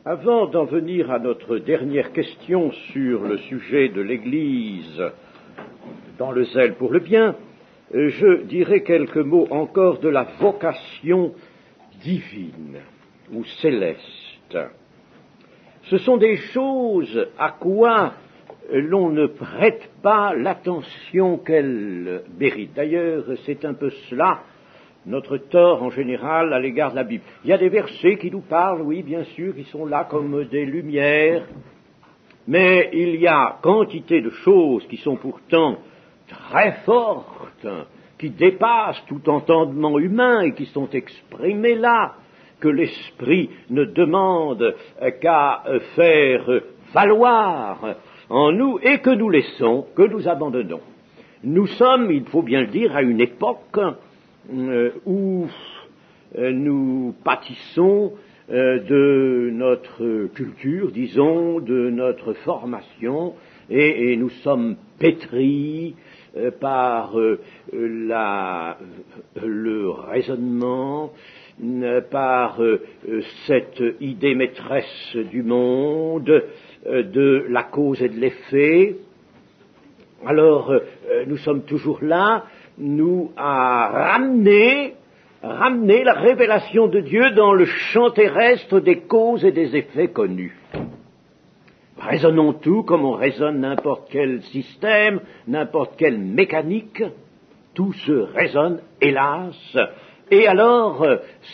Avant d'en venir à notre dernière question sur le sujet de l'Église dans le zèle pour le bien, je dirai quelques mots encore de la vocation divine ou céleste. Ce sont des choses à quoi l'on ne prête pas l'attention qu'elles méritent. D'ailleurs, c'est un peu cela notre tort en général à l'égard de la Bible. Il y a des versets qui nous parlent, oui, bien sûr, qui sont là comme des lumières, mais il y a quantité de choses qui sont pourtant très fortes, qui dépassent tout entendement humain et qui sont exprimées là, que l'Esprit ne demande qu'à faire valoir en nous et que nous laissons, que nous abandonnons. Nous sommes, il faut bien le dire, à une époque où nous pâtissons de notre culture, disons, de notre formation, et nous sommes pétris par le raisonnement, par cette idée maîtresse du monde, de la cause et de l'effet. Alors, nous sommes toujours là, nous à ramener la révélation de Dieu dans le champ terrestre des causes et des effets connus. Raisonnons tout comme on raisonne n'importe quel système, n'importe quelle mécanique, tout se raisonne, hélas, et alors,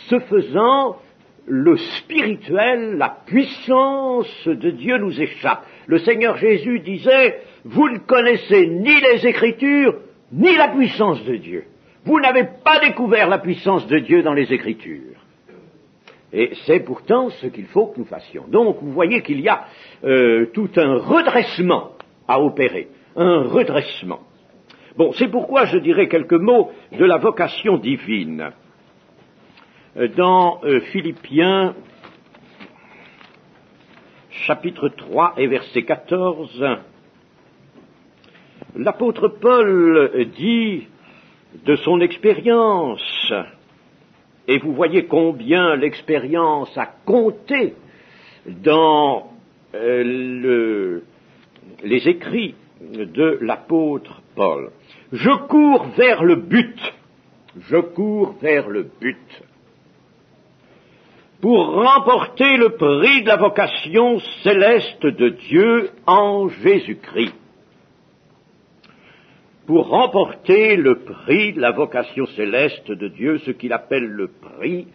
ce faisant, le spirituel, la puissance de Dieu nous échappe. Le Seigneur Jésus disait, vous ne connaissez ni les Écritures, ni la puissance de Dieu. Vous n'avez pas découvert la puissance de Dieu dans les Écritures. Et c'est pourtant ce qu'il faut que nous fassions. Donc, vous voyez qu'il y a tout un redressement à opérer, un redressement. Bon, c'est pourquoi je dirais quelques mots de la vocation divine. Dans Philippiens, chapitre 3 et verset 14, l'apôtre Paul dit de son expérience, et vous voyez combien l'expérience a compté dans les écrits de l'apôtre Paul. Je cours vers le but, pour remporter le prix de la vocation céleste de Dieu en Jésus-Christ. Pour remporter le prix de la vocation céleste de Dieu, ce qu'il appelle le prix,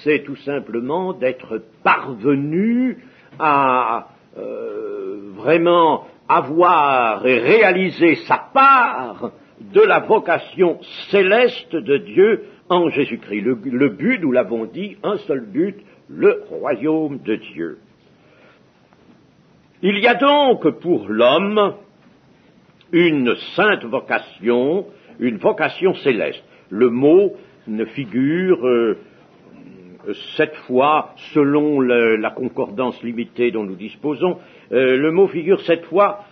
c'est tout simplement d'être parvenu à vraiment avoir et réaliser sa part de la vocation céleste de Dieu en Jésus-Christ. Le but, nous l'avons dit, un seul but, le royaume de Dieu. Il y a donc pour l'homme une sainte vocation, une vocation céleste. Le mot ne figure 7 fois, selon la concordance limitée dont nous disposons, le mot figure 7 fois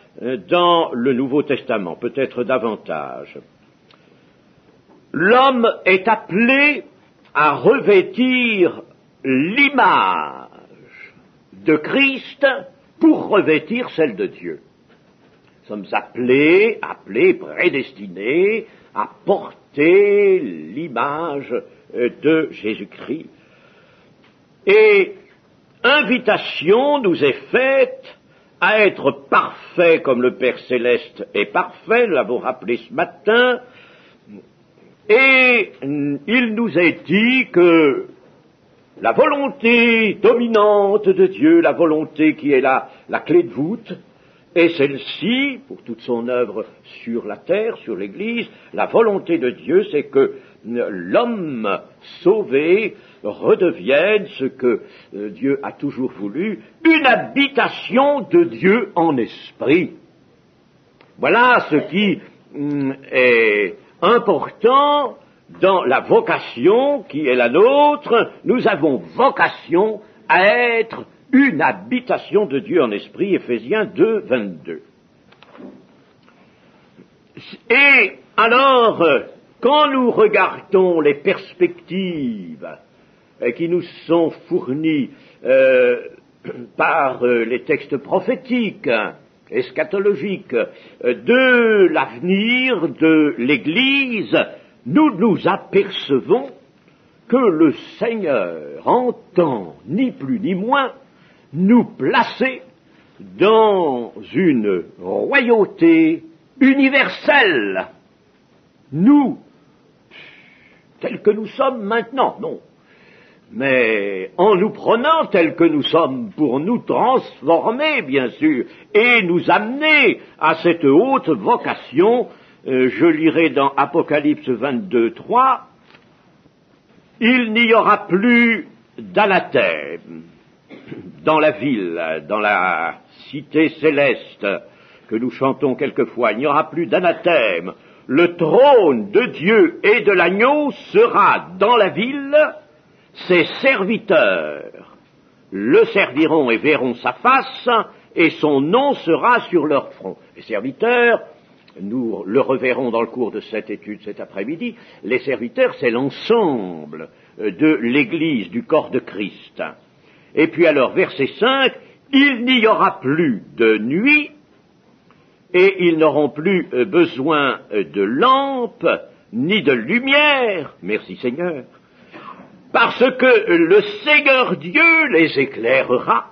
dans le Nouveau Testament, peut-être davantage. L'homme est appelé à revêtir l'image de Christ pour revêtir celle de Dieu. Nous sommes appelés, prédestinés à porter l'image de Jésus-Christ. Et invitation nous est faite à être parfait comme le Père Céleste est parfait, nous l'avons rappelé ce matin, et il nous est dit que la volonté dominante de Dieu, la volonté qui est la clé de voûte, et celle-ci, pour toute son œuvre sur la terre, sur l'Église, la volonté de Dieu, c'est que l'homme sauvé redevienne ce que Dieu a toujours voulu, une habitation de Dieu en esprit. Voilà ce qui est important dans la vocation qui est la nôtre. Nous avons vocation à être une habitation de Dieu en esprit, Éphésiens 2, 22. Et alors, quand nous regardons les perspectives qui nous sont fournies par les textes prophétiques, eschatologiques, de l'avenir de l'Église, nous nous apercevons que le Seigneur entend, ni plus ni moins, nous placer dans une royauté universelle. Nous, tels que nous sommes maintenant, non, mais en nous prenant tels que nous sommes pour nous transformer, bien sûr, et nous amener à cette haute vocation. Je lirai dans Apocalypse 22, 3, « Il n'y aura plus d'anathème dans la ville, dans la cité céleste que nous chantons quelquefois, il n'y aura plus d'anathème. Le trône de Dieu et de l'agneau sera dans la ville, ses serviteurs le serviront et verront sa face, et son nom sera sur leur front. » Les serviteurs, nous le reverrons dans le cours de cette étude cet après-midi, les serviteurs, c'est l'ensemble de l'Église, du corps de Christ. Et puis alors, verset 5, « Il n'y aura plus de nuit, et ils n'auront plus besoin de lampes, ni de lumière, merci Seigneur, parce que le Seigneur Dieu les éclairera,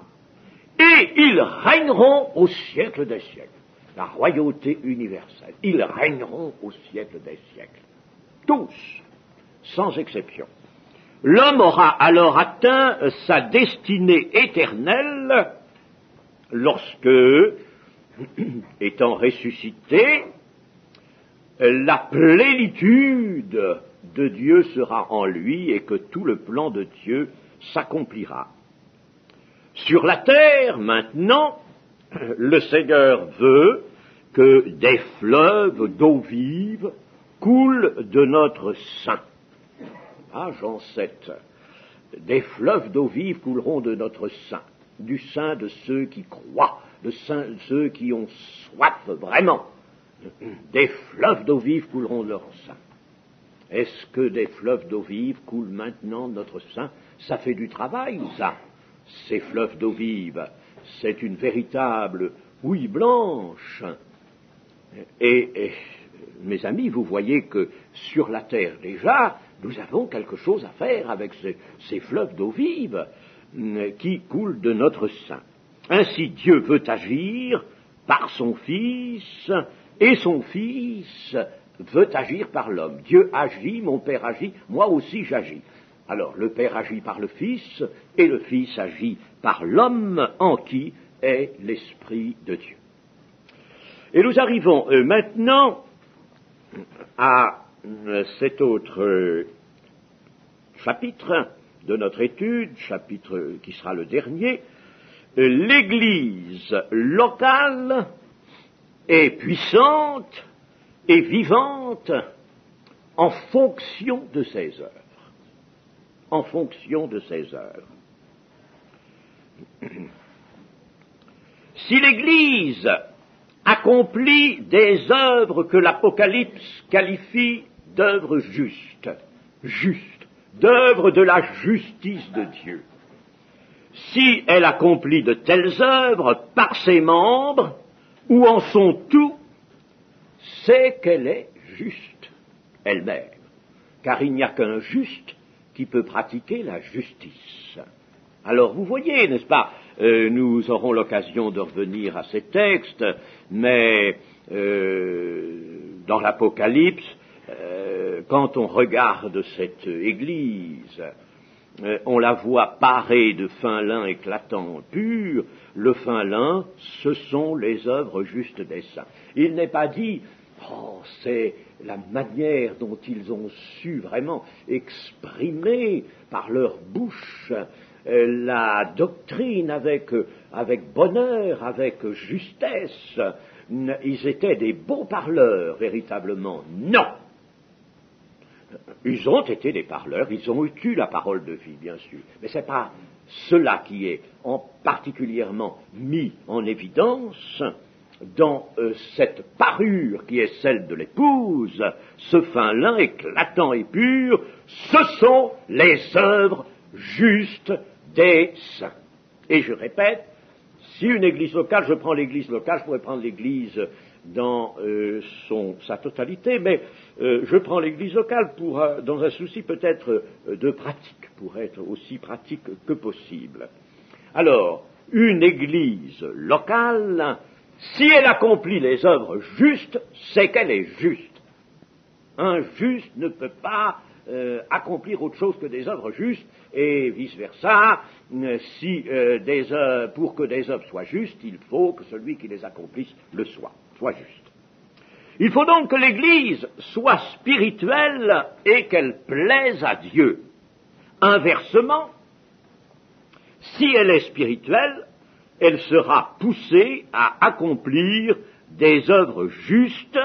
et ils régneront au siècle des siècles. » La royauté universelle. Ils régneront au siècle des siècles. Tous, sans exception. L'homme aura alors atteint sa destinée éternelle lorsque, étant ressuscité, la plénitude de Dieu sera en lui et que tout le plan de Dieu s'accomplira. Sur la terre, maintenant, le Seigneur veut que des fleuves d'eau vive coulent de notre sein. Ah, Jean 7. Des fleuves d'eau vive couleront de notre sein, du sein de ceux qui croient, de ceux qui ont soif vraiment. Des fleuves d'eau vive couleront de leur sein. Est-ce que des fleuves d'eau vive coulent maintenant de notre sein? Ça fait du travail, ça, ces fleuves d'eau vive. C'est une véritable houille blanche. Et mes amis, vous voyez que sur la terre déjà, nous avons quelque chose à faire avec ces fleuves d'eau vive qui coulent de notre sein. Ainsi Dieu veut agir par son Fils, et son Fils veut agir par l'homme. Dieu agit, mon Père agit, moi aussi j'agis. Alors le Père agit par le Fils, et le Fils agit par l'homme en qui est l'Esprit de Dieu. Et nous arrivons maintenant à cet autre chapitre de notre étude, chapitre qui sera le dernier. L'Église locale est puissante et vivante en fonction de ses œuvres. En fonction de ses œuvres. Si l'Église accomplit des œuvres que l'Apocalypse qualifie d'œuvres justes, d'œuvres de la justice de Dieu, si elle accomplit de telles œuvres par ses membres ou en son tout, c'est qu'elle est juste elle-même, car il n'y a qu'un juste qui peut pratiquer la justice. Alors vous voyez, n'est-ce pas, nous aurons l'occasion de revenir à ces textes, mais dans l'Apocalypse, quand on regarde cette Église, on la voit parée de fin lin éclatant pur. Le fin lin, ce sont les œuvres justes des saints. Il n'est pas dit, c'est la manière dont ils ont su vraiment exprimer par leur bouche la doctrine avec bonheur, avec justesse. Ils étaient des bons parleurs, véritablement. Non! Ils ont été des parleurs, ils ont eu la parole de vie, bien sûr. Mais ce n'est pas cela qui est particulièrement mis en évidence dans cette parure qui est celle de l'épouse, ce fin lin éclatant et pur, ce sont les œuvres justes des saints. Et je répète, si une église locale, je prends l'église locale, je pourrais prendre l'église dans sa totalité, mais je prends l'église locale dans un souci peut-être de pratique, pour être aussi pratique que possible. Alors, une église locale, si elle accomplit les œuvres justes, c'est qu'elle est juste. Un juste ne peut pas accomplir autre chose que des œuvres justes, et vice-versa, pour que des œuvres soient justes, il faut que celui qui les accomplisse soit juste. Il faut donc que l'Église soit spirituelle et qu'elle plaise à Dieu. Inversement, si elle est spirituelle, elle sera poussée à accomplir des œuvres justes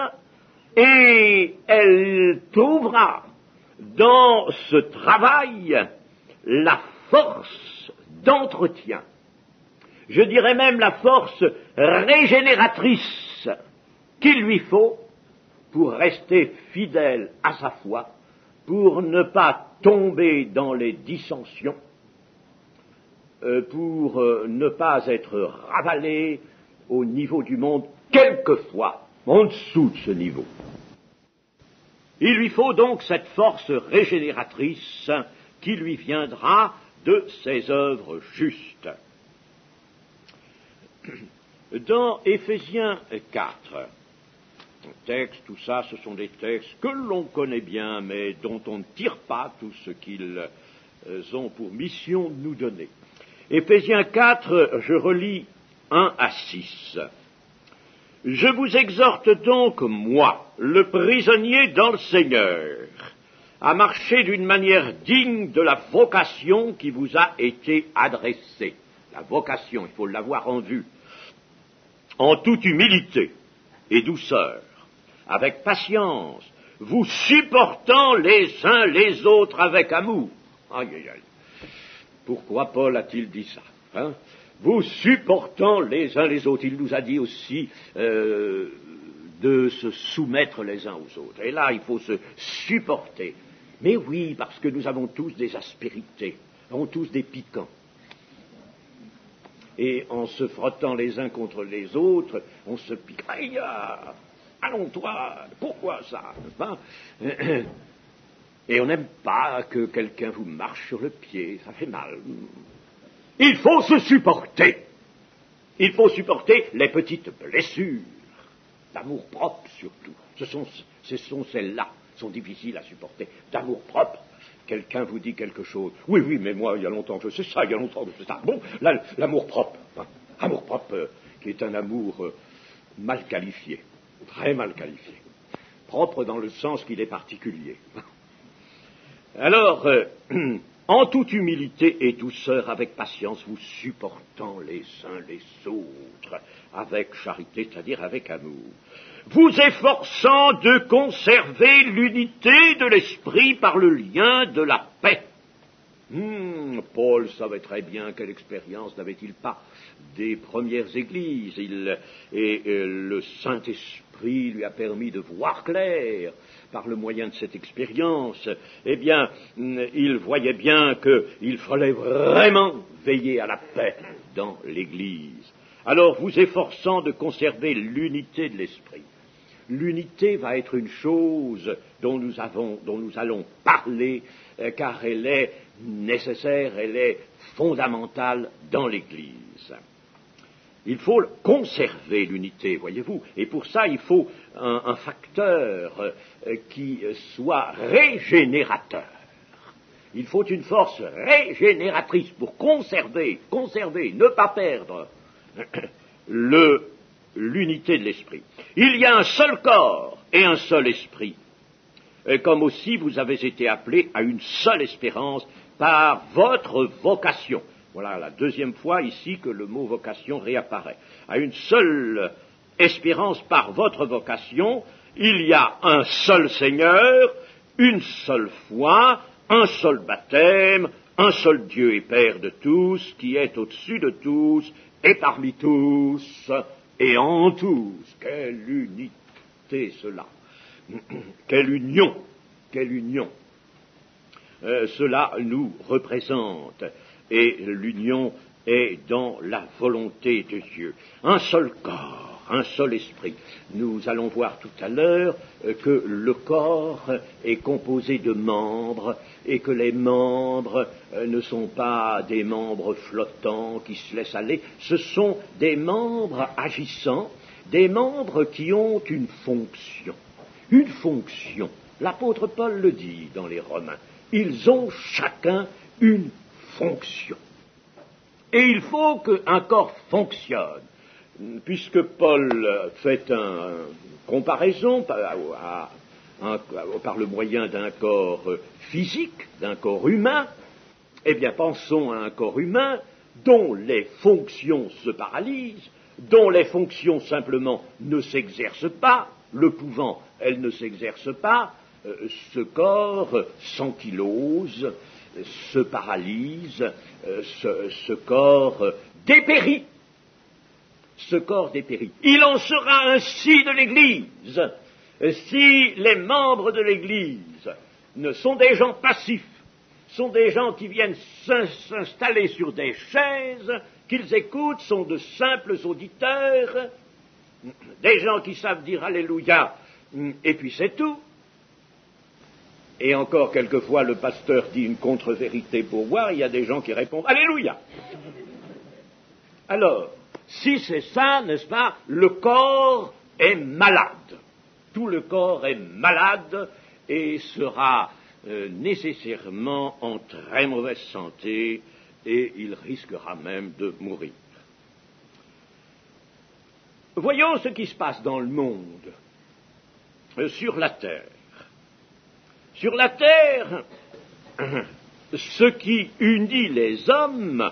et elle trouvera dans ce travail la force d'entretien, je dirais même la force régénératrice qu'il lui faut pour rester fidèle à sa foi, pour ne pas tomber dans les dissensions, pour ne pas être ravalé au niveau du monde, quelquefois en dessous de ce niveau. Il lui faut donc cette force régénératrice qui lui viendra de ses œuvres justes. Dans Éphésiens 4, texte, tout ça, ce sont des textes que l'on connaît bien, mais dont on ne tire pas tout ce qu'ils ont pour mission de nous donner. Éphésiens 4, je relis 1 à 6. Je vous exhorte donc, moi, le prisonnier dans le Seigneur, à marcher d'une manière digne de la vocation qui vous a été adressée. La vocation, il faut l'avoir en vue. En toute humilité et douceur, avec patience, vous supportant les uns les autres avec amour. Aïe, aïe, aïe. Pourquoi Paul a-t-il dit ça, hein? Vous supportant les uns les autres. Il nous a dit aussi de se soumettre les uns aux autres. Et là, il faut se supporter. Mais oui, parce que nous avons tous des aspérités, nous avons tous des piquants. Et en se frottant les uns contre les autres, on se pique. Aïe, allons toi, pourquoi ça, hein? Et on n'aime pas que quelqu'un vous marche sur le pied, ça fait mal. Il faut se supporter. Il faut supporter les petites blessures, d'amour-propre surtout. Ce sont celles-là qui sont difficiles à supporter, d'amour-propre. Quelqu'un vous dit quelque chose. Oui, mais moi, il y a longtemps que je sais ça, il y a longtemps que je sais ça. Bon, l'amour-propre, hein, amour-propre, qui est un amour mal qualifié, très mal qualifié. Propre dans le sens qu'il est particulier. Alors, en toute humilité et douceur, avec patience, vous supportant les uns les autres, avec charité, c'est-à-dire avec amour, vous efforçant de conserver l'unité de l'esprit par le lien de la paix. Paul savait très bien quelle expérience n'avait-il pas des premières églises, et le Saint-Esprit lui a permis de voir clair par le moyen de cette expérience. Eh bien, il voyait bien qu'il fallait vraiment veiller à la paix dans l'Église. Alors, vous efforçant de conserver l'unité de l'esprit. L'unité va être une chose dont nous allons parler, car elle est nécessaire, elle est fondamentale dans l'Église. Il faut conserver l'unité, voyez-vous, et pour ça il faut un facteur qui soit régénérateur. Il faut une force régénératrice pour conserver, ne pas perdre l'unité de l'esprit. Il y a un seul corps et un seul esprit, comme aussi vous avez été appelés à une seule espérance par votre vocation. Voilà la deuxième fois ici que le mot vocation réapparaît. À une seule espérance par votre vocation, il y a un seul Seigneur, une seule foi, un seul baptême, un seul Dieu et Père de tous, qui est au-dessus de tous et parmi tous et en tous. Quelle unité cela! Quelle union! Cela nous représente. Et l'union est dans la volonté de Dieu. Un seul corps, un seul esprit. Nous allons voir tout à l'heure que le corps est composé de membres et que les membres ne sont pas des membres flottants qui se laissent aller, ce sont des membres agissants, des membres qui ont une fonction. Une fonction. L'apôtre Paul le dit dans les Romains. Ils ont chacun une fonction. Et il faut qu'un corps fonctionne. Puisque Paul fait une comparaison par le moyen d'un corps physique, d'un corps humain, eh bien pensons à un corps humain dont les fonctions se paralysent, dont les fonctions simplement ne s'exercent pas, le pouvant, elles ne s'exercent pas, ce corps s'ankylose, se paralyse, ce corps dépérit. Ce corps dépérit. Il en sera ainsi de l'Église. Si les membres de l'Église ne sont des gens passifs, sont des gens qui viennent s'installer sur des chaises, qu'ils écoutent, sont de simples auditeurs, des gens qui savent dire Alléluia, et puis c'est tout. Et encore quelquefois le pasteur dit une contre-vérité pour voir, il y a des gens qui répondent Alléluia. Alors, si c'est ça, n'est-ce pas, le corps est malade. Tout le corps est malade et sera nécessairement en très mauvaise santé et il risquera même de mourir. Voyons ce qui se passe dans le monde, sur la terre. Sur la terre, ce qui unit les hommes,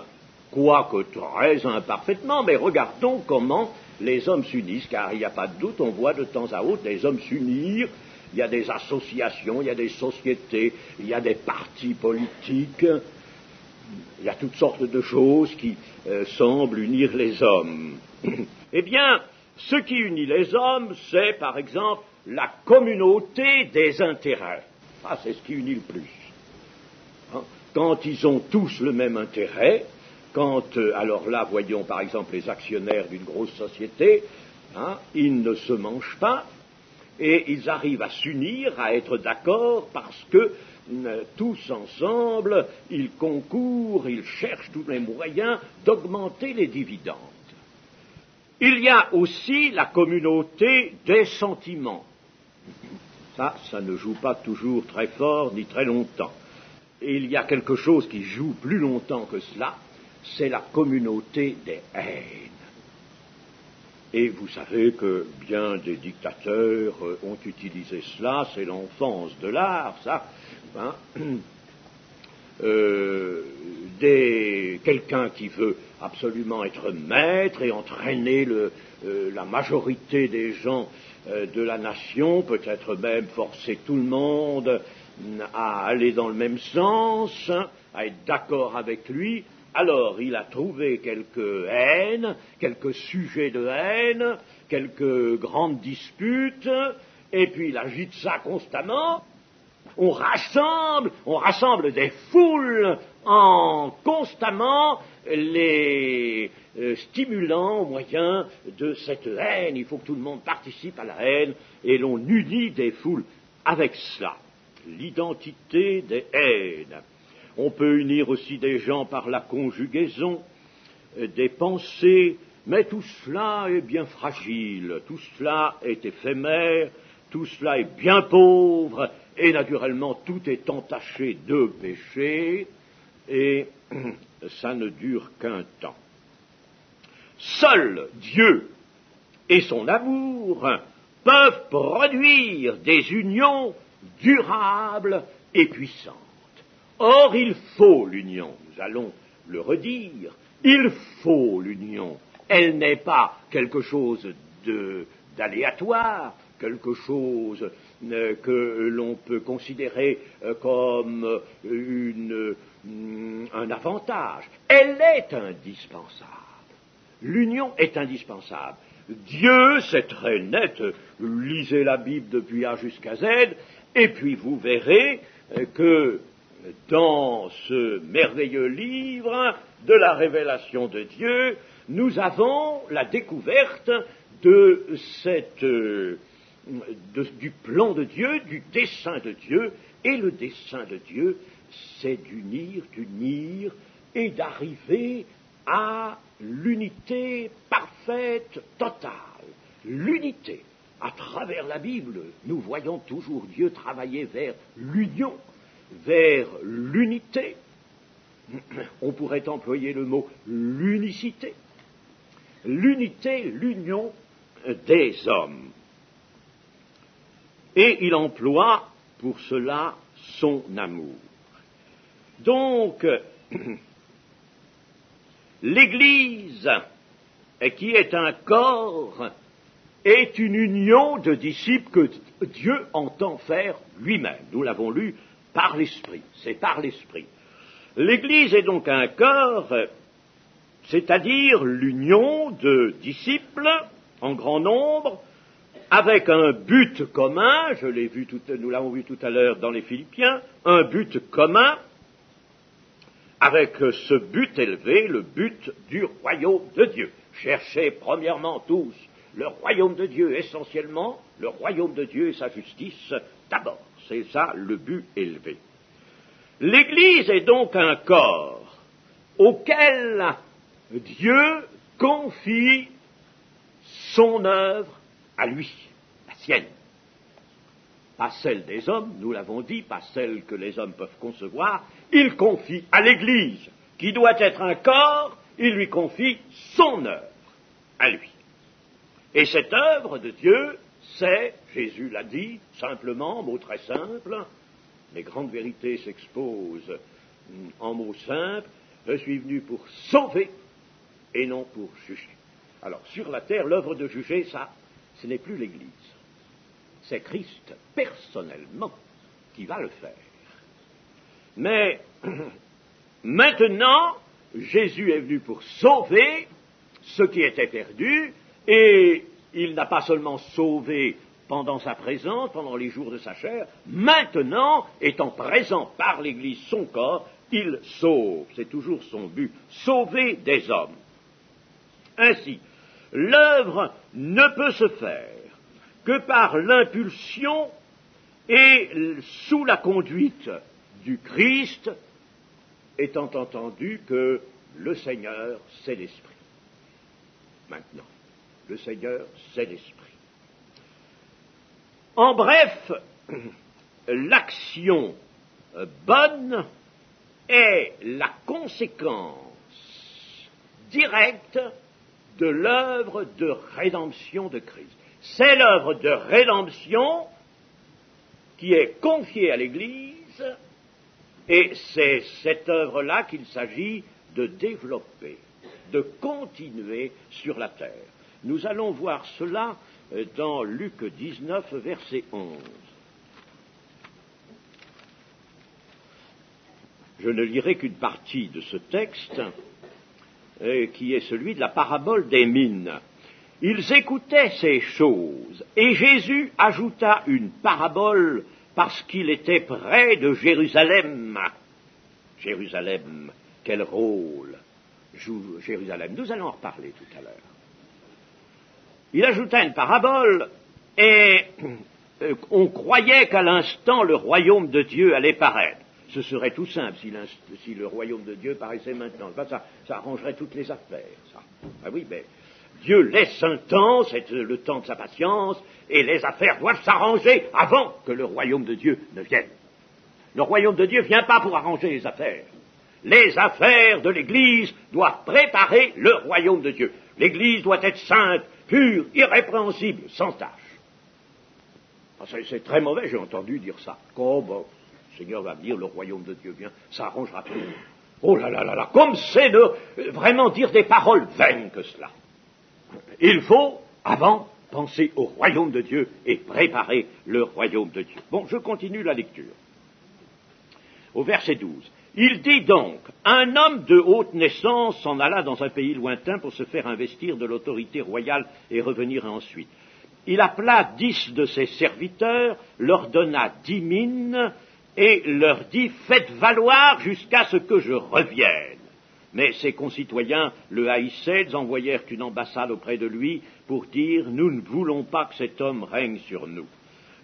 quoique très imparfaitement, mais regardons comment les hommes s'unissent, car il n'y a pas de doute, on voit de temps à autre les hommes s'unir, il y a des associations, il y a des sociétés, il y a des partis politiques, il y a toutes sortes de choses qui semblent unir les hommes. Eh bien, ce qui unit les hommes, c'est par exemple la communauté des intérêts. Ah, c'est ce qui unit le plus. Quand ils ont tous le même intérêt, alors là, voyons par exemple les actionnaires d'une grosse société, ils ne se mangent pas, et ils arrivent à s'unir, à être d'accord, parce que tous ensemble, ils concourent, ils cherchent tous les moyens d'augmenter les dividendes. Il y a aussi la communauté des sentiments. Ça ne joue pas toujours très fort ni très longtemps. Et il y a quelque chose qui joue plus longtemps que cela, c'est la communauté des haines. Et vous savez que bien des dictateurs ont utilisé cela, c'est l'enfance de l'art, ça. Quelqu'un qui veut absolument être maître et entraîner la majorité des gens de la nation, peut-être même forcer tout le monde à aller dans le même sens, à être d'accord avec lui. Alors il a trouvé quelques haines, quelques sujets de haine, quelques grandes disputes, et puis il agite ça constamment. On rassemble des foules en constamment les stimulant au moyen de cette haine. Il faut que tout le monde participe à la haine, et l'on unit des foules avec cela. L'identité des haines. On peut unir aussi des gens par la conjugaison, des pensées, mais tout cela est bien fragile, tout cela est éphémère, tout cela est bien pauvre, et naturellement tout est entaché de péché, et ça ne dure qu'un temps. Seul Dieu et son amour peuvent produire des unions durables et puissantes. Or, il faut l'union, nous allons le redire, il faut l'union. Elle n'est pas quelque chose d'aléatoire, quelque chose que l'on peut considérer comme un avantage. Elle est indispensable. L'union est indispensable. Dieu, c'est très net, lisez la Bible depuis A jusqu'à Z, et puis vous verrez que dans ce merveilleux livre, de la révélation de Dieu, nous avons la découverte de du plan de Dieu, du dessein de Dieu, et le dessein de Dieu, c'est d'unir et d'arriver à l'unité parfaite, totale. L'unité. À travers la Bible, nous voyons toujours Dieu travailler vers l'union, vers l'unité. On pourrait employer le mot l'unicité. L'unité, l'union des hommes. Et il emploie pour cela son amour. Donc, l'Église, qui est un corps, est une union de disciples que Dieu entend faire lui-même. Nous l'avons lu par l'Esprit, c'est par l'Esprit. L'Église est donc un corps, c'est-à-dire l'union de disciples en grand nombre, avec un but commun, nous l'avons vu tout à l'heure dans les Philippiens, un but commun, avec ce but élevé, le but du royaume de Dieu. Cherchez premièrement tous le royaume de Dieu, essentiellement, le royaume de Dieu et sa justice d'abord. C'est ça le but élevé. L'Église est donc un corps auquel Dieu confie son œuvre à lui, la sienne. Pas celle des hommes, nous l'avons dit, pas celle que les hommes peuvent concevoir. Il confie à l'Église, qui doit être un corps, il lui confie son œuvre à lui. Et cette œuvre de Dieu, c'est, Jésus l'a dit, simplement, mot très simple, les grandes vérités s'exposent en mots simples, je suis venu pour sauver et non pour juger. Alors, sur la terre, l'œuvre de juger, ça, ce n'est plus l'Église. C'est Christ, personnellement, qui va le faire. Mais, maintenant, Jésus est venu pour sauver ce qui était perdu, et il n'a pas seulement sauvé pendant sa présence, pendant les jours de sa chair, maintenant, étant présent par l'Église, son corps, il sauve, c'est toujours son but, sauver des hommes. Ainsi, l'œuvre ne peut se faire que par l'impulsion et sous la conduite du Christ, étant entendu que le Seigneur, c'est l'Esprit. Maintenant, le Seigneur, c'est l'Esprit. En bref, l'action bonne est la conséquence directe de l'œuvre de rédemption de Christ. C'est l'œuvre de rédemption qui est confiée à l'Église, et c'est cette œuvre-là qu'il s'agit de développer, de continuer sur la terre. Nous allons voir cela dans Luc 19, verset 11. Je ne lirai qu'une partie de ce texte, qui est celui de la parabole des mines. Ils écoutaient ces choses, et Jésus ajouta une parabole parce qu'il était près de Jérusalem. Jérusalem, quel rôle joue Jérusalem? Nous allons en reparler tout à l'heure. Il ajouta une parabole, et on croyait qu'à l'instant le royaume de Dieu allait paraître. Ce serait tout simple si le royaume de Dieu paraissait maintenant. Ça arrangerait toutes les affaires, ça. Ah oui, mais Dieu laisse un temps, c'est le temps de sa patience, et les affaires doivent s'arranger avant que le royaume de Dieu ne vienne. Le royaume de Dieu ne vient pas pour arranger les affaires. Les affaires de l'Église doivent préparer le royaume de Dieu. L'Église doit être sainte, pure, irrépréhensible, sans tache. C'est très mauvais, j'ai entendu dire ça. Oh bon, le Seigneur va venir, le royaume de Dieu vient, ça arrangera tout. Oh là là là là, comme c'est de vraiment dire des paroles vaines que cela. Il faut, avant, penser au royaume de Dieu et préparer le royaume de Dieu. Bon, je continue la lecture. Au verset 12. Il dit donc, un homme de haute naissance s'en alla dans un pays lointain pour se faire investir de l'autorité royale et revenir ensuite. Il appela 10 de ses serviteurs, leur donna 10 mines et leur dit, faites valoir jusqu'à ce que je revienne. Mais ses concitoyens le haïssaient, ils envoyèrent une ambassade auprès de lui pour dire « Nous ne voulons pas que cet homme règne sur nous ».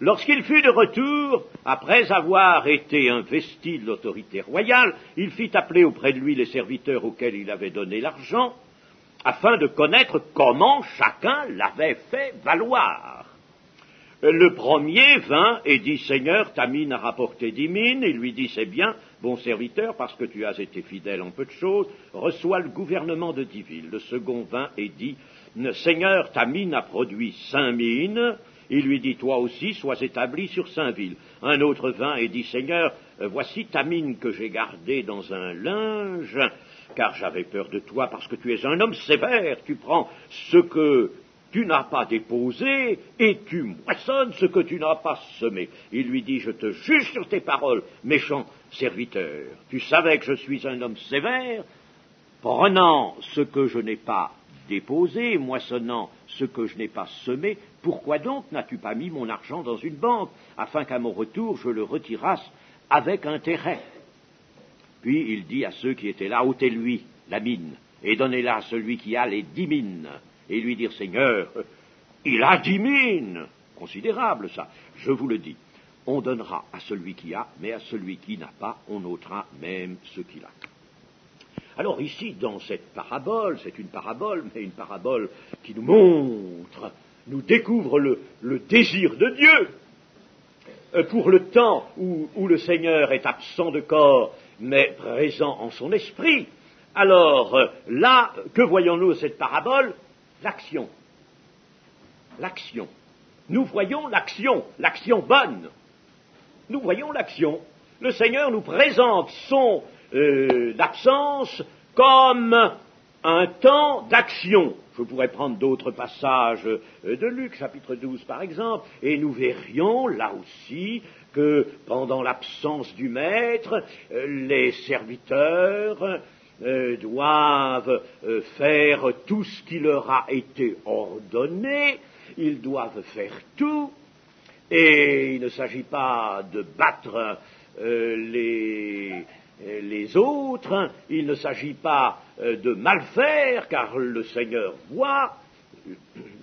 Lorsqu'il fut de retour, après avoir été investi de l'autorité royale, il fit appeler auprès de lui les serviteurs auxquels il avait donné l'argent, afin de connaître comment chacun l'avait fait valoir. Le premier vint et dit « Seigneur, ta mine a rapporté 10 mines ». Il lui dit « C'est bien, bon serviteur, parce que tu as été fidèle en peu de choses, reçois le gouvernement de 10 villes. » Le second vint et dit « Seigneur, ta mine a produit 5 mines ». Il lui dit « Toi aussi, sois établi sur 5 villes ». Un autre vint et dit « Seigneur, voici ta mine que j'ai gardée dans un linge, car j'avais peur de toi, parce que tu es un homme sévère. Tu prends ce que tu n'as pas déposé, et tu moissonnes ce que tu n'as pas semé. » Il lui dit « Je te juge sur tes paroles, méchant serviteur. Tu savais que je suis un homme sévère, prenant ce que je n'ai pas déposé, moissonnant ce que je n'ai pas semé. Pourquoi donc n'as-tu pas mis mon argent dans une banque, afin qu'à mon retour je le retirasse avec intérêt ?» Puis il dit à ceux qui étaient là « Ôtez-lui la mine, et donnez-la à celui qui a les 10 mines. » Et lui dire « Seigneur, il a 10 mines !» Considérable, ça. Je vous le dis, on donnera à celui qui a, mais à celui qui n'a pas, on ôtera même ce qu'il a. Alors ici, dans cette parabole, c'est une parabole, mais une parabole qui nous montre, nous découvre le désir de Dieu pour le temps où le Seigneur est absent de corps, mais présent en son esprit. Alors là, que voyons-nous cette parabole ? L'action. L'action. Nous voyons l'action bonne. Nous voyons l'action. Le Seigneur nous présente son absence comme un temps d'action. Je pourrais prendre d'autres passages de Luc, chapitre 12 par exemple, et nous verrions là aussi que pendant l'absence du Maître, les serviteurs doivent faire tout ce qui leur a été ordonné, ils doivent faire tout, et il ne s'agit pas de battre les autres, il ne s'agit pas de mal faire, car le Seigneur voit,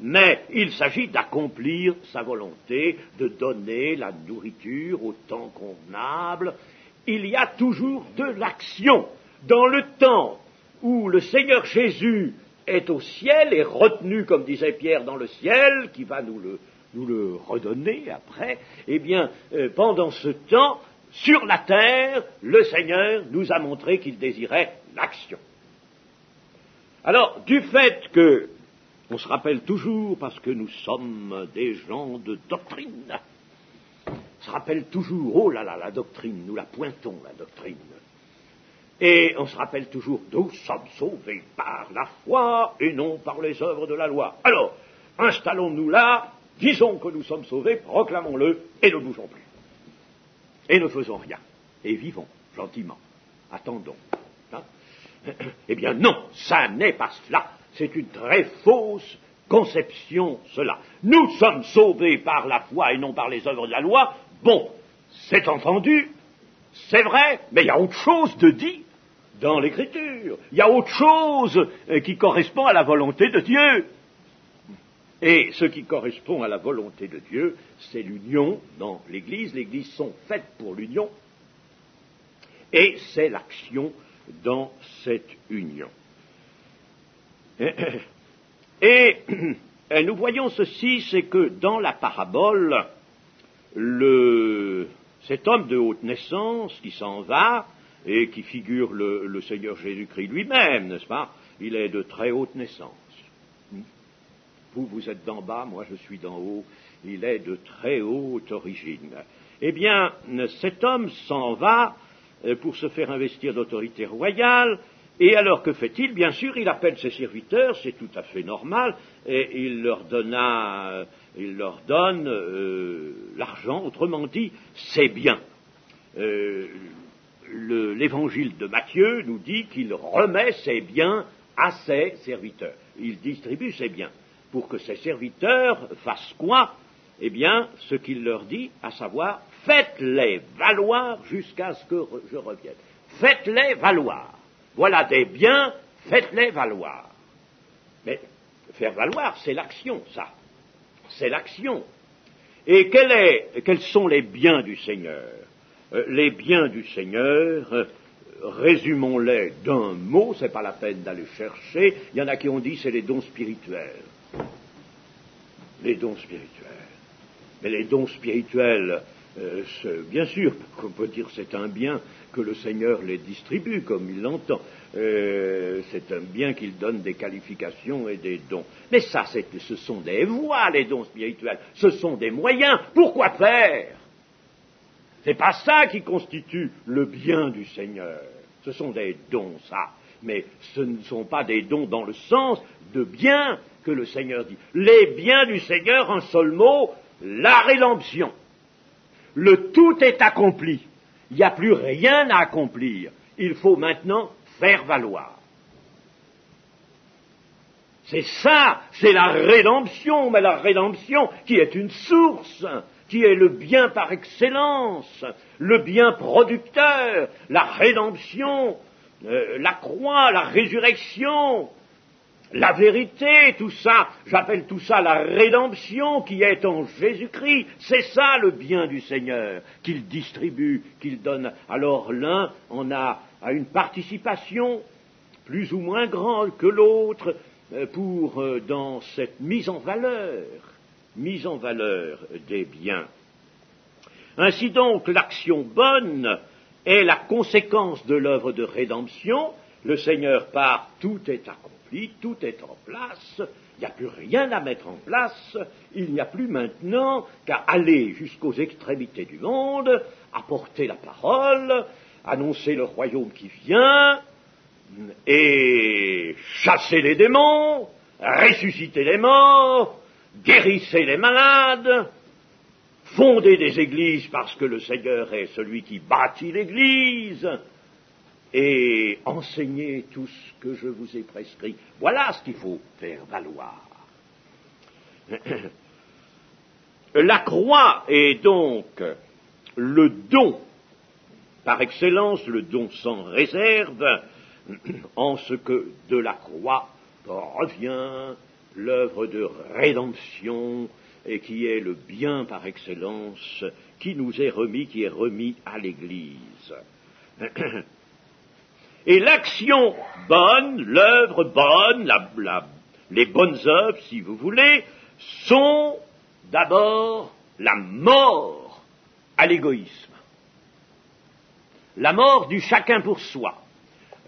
mais il s'agit d'accomplir sa volonté, de donner la nourriture au temps convenable. Il y a toujours de l'action. Dans le temps où le Seigneur Jésus est au ciel, et retenu, comme disait Pierre, dans le ciel, qui va nous le redonner après, eh bien, pendant ce temps, sur la terre, le Seigneur nous a montré qu'il désirait l'action. Alors, du fait que, on se rappelle toujours, parce que nous sommes des gens de doctrine, on se rappelle toujours, oh là là, la doctrine, nous la pointons, la doctrine. Et on se rappelle toujours, nous sommes sauvés par la foi et non par les œuvres de la loi. Alors, installons-nous là, disons que nous sommes sauvés, proclamons-le et ne bougeons plus. Et ne faisons rien. Et vivons gentiment. Attendons. Hein? Eh bien non, ça n'est pas cela. C'est une très fausse conception, cela. Nous sommes sauvés par la foi et non par les œuvres de la loi. Bon, c'est entendu, c'est vrai, mais il y a autre chose de dit dans l'Écriture. Il y a autre chose qui correspond à la volonté de Dieu. Et ce qui correspond à la volonté de Dieu, c'est l'union dans l'Église. L'Église sont faites pour l'union. Et c'est l'action dans cette union. Et nous voyons ceci, c'est que dans la parabole, cet homme de haute naissance qui s'en va, et qui figure le Seigneur Jésus-Christ lui-même, n'est-ce pas? Il est de très haute naissance. Vous êtes d'en bas, moi je suis d'en haut. Il est de très haute origine. Eh bien, cet homme s'en va pour se faire investir d'autorité royale, et alors que fait-il? Bien sûr, il appelle ses serviteurs, c'est tout à fait normal, et il leur donne l'argent, autrement dit, c'est bien. L'évangile de Matthieu nous dit qu'il remet ses biens à ses serviteurs. Il distribue ses biens pour que ses serviteurs fassent quoi? Eh bien, ce qu'il leur dit, à savoir, faites-les valoir jusqu'à ce que je revienne. Faites-les valoir. Voilà des biens, faites-les valoir. Mais faire valoir, c'est l'action, ça. C'est l'action. Et quels sont les biens du Seigneur? Les biens du Seigneur, résumons-les d'un mot, c'est pas la peine d'aller chercher. Il y en a qui ont dit c'est les dons spirituels. Les dons spirituels. Mais les dons spirituels, bien sûr, on peut dire c'est un bien que le Seigneur les distribue comme il l'entend. C'est un bien qu'il donne des qualifications et des dons. Mais ça, ce sont des voies, les dons spirituels. Ce sont des moyens. Pourquoi faire? C'est pas ça qui constitue le bien du Seigneur. Ce sont des dons, ça. Mais ce ne sont pas des dons dans le sens de bien que le Seigneur dit. Les biens du Seigneur, un seul mot, la rédemption. Le tout est accompli. Il n'y a plus rien à accomplir. Il faut maintenant faire valoir. C'est ça, c'est la rédemption, mais la rédemption qui est une source, qui est le bien par excellence, le bien producteur, la rédemption, la croix, la résurrection, la vérité, tout ça, j'appelle tout ça la rédemption qui est en Jésus-Christ. C'est ça le bien du Seigneur qu'il distribue, qu'il donne. Alors l'un en a une participation plus ou moins grande que l'autre dans cette mise en valeur des biens. Ainsi donc, l'action bonne est la conséquence de l'œuvre de rédemption. Le Seigneur part, tout est accompli, tout est en place, il n'y a plus rien à mettre en place, il n'y a plus maintenant qu'à aller jusqu'aux extrémités du monde, apporter la parole, annoncer le royaume qui vient, et chasser les démons, ressusciter les morts, guérissez les malades, fonder des églises parce que le Seigneur est celui qui bâtit l'église, et enseigner tout ce que je vous ai prescrit. Voilà ce qu'il faut faire valoir. La croix est donc le don, par excellence, le don sans réserve, en ce que de la croix revient l'œuvre de rédemption, et qui est le bien par excellence, qui nous est remis, qui est remis à l'Église. Et l'action bonne, l'œuvre bonne, les bonnes œuvres, si vous voulez, sont d'abord la mort à l'égoïsme, la mort du chacun pour soi,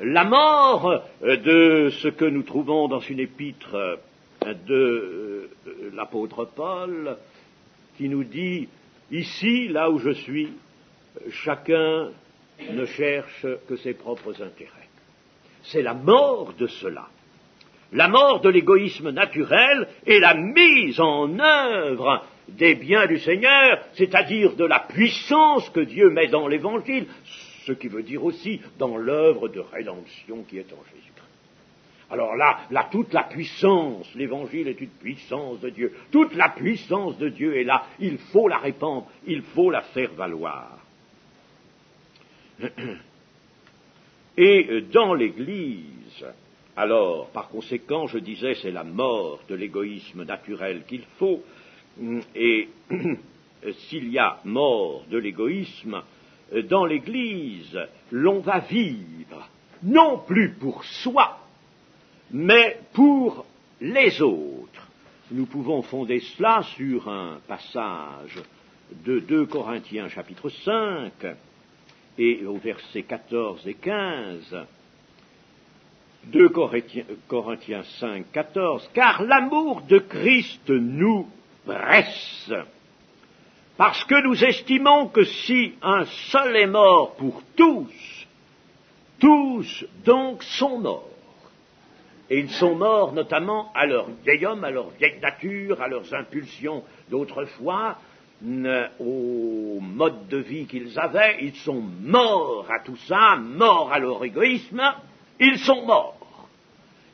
la mort de ce que nous trouvons dans une épître de l'apôtre Paul, qui nous dit, ici, là où je suis, chacun ne cherche que ses propres intérêts. C'est la mort de cela, la mort de l'égoïsme naturel et la mise en œuvre des biens du Seigneur, c'est-à-dire de la puissance que Dieu met dans l'Évangile, ce qui veut dire aussi dans l'œuvre de rédemption qui est en Jésus-Christ. Alors là, toute la puissance, l'Évangile est une puissance de Dieu, toute la puissance de Dieu est là, il faut la répandre, il faut la faire valoir. Et dans l'Église, alors, par conséquent, je disais, c'est la mort de l'égoïsme naturel qu'il faut, et s'il y a mort de l'égoïsme, dans l'Église, l'on va vivre, non plus pour soi, mais pour les autres. Nous pouvons fonder cela sur un passage de 2 Corinthiens chapitre 5, et au verset 14 et 15, 2 Corinthiens 5, 14, car l'amour de Christ nous presse, parce que nous estimons que si un seul est mort pour tous, tous donc sont morts. Et ils sont morts notamment à leur vieil homme, à leur vieille nature, à leurs impulsions d'autrefois, au mode de vie qu'ils avaient, ils sont morts à tout ça, morts à leur égoïsme, ils sont morts.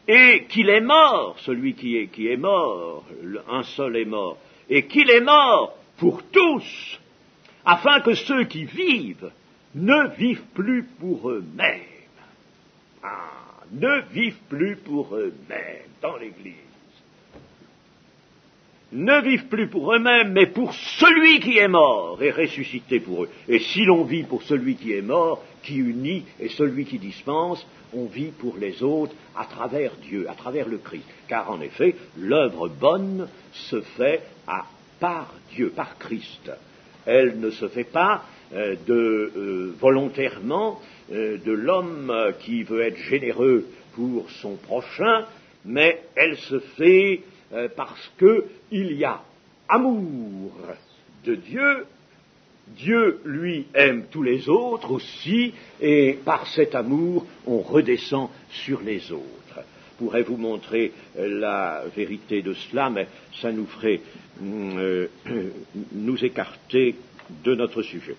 Et qu'il est mort, celui qui est mort, un seul est mort, et qu'il est mort pour tous, afin que ceux qui vivent ne vivent plus pour eux-mêmes. ne vivent plus pour eux-mêmes dans l'Église. Ne vivent plus pour eux-mêmes, mais pour celui qui est mort et ressuscité pour eux. Et si l'on vit pour celui qui est mort, qui unit, et celui qui dispense, on vit pour les autres à travers Dieu, à travers le Christ. Car en effet, l'œuvre bonne se fait par Dieu, par Christ. Elle ne se fait pas volontairement de l'homme qui veut être généreux pour son prochain, mais elle se fait parce qu'il y a amour de Dieu. Dieu, lui, aime tous les autres aussi, et par cet amour, on redescend sur les autres. Je pourrais vous montrer la vérité de cela, mais ça nous ferait nous écarter de notre sujet.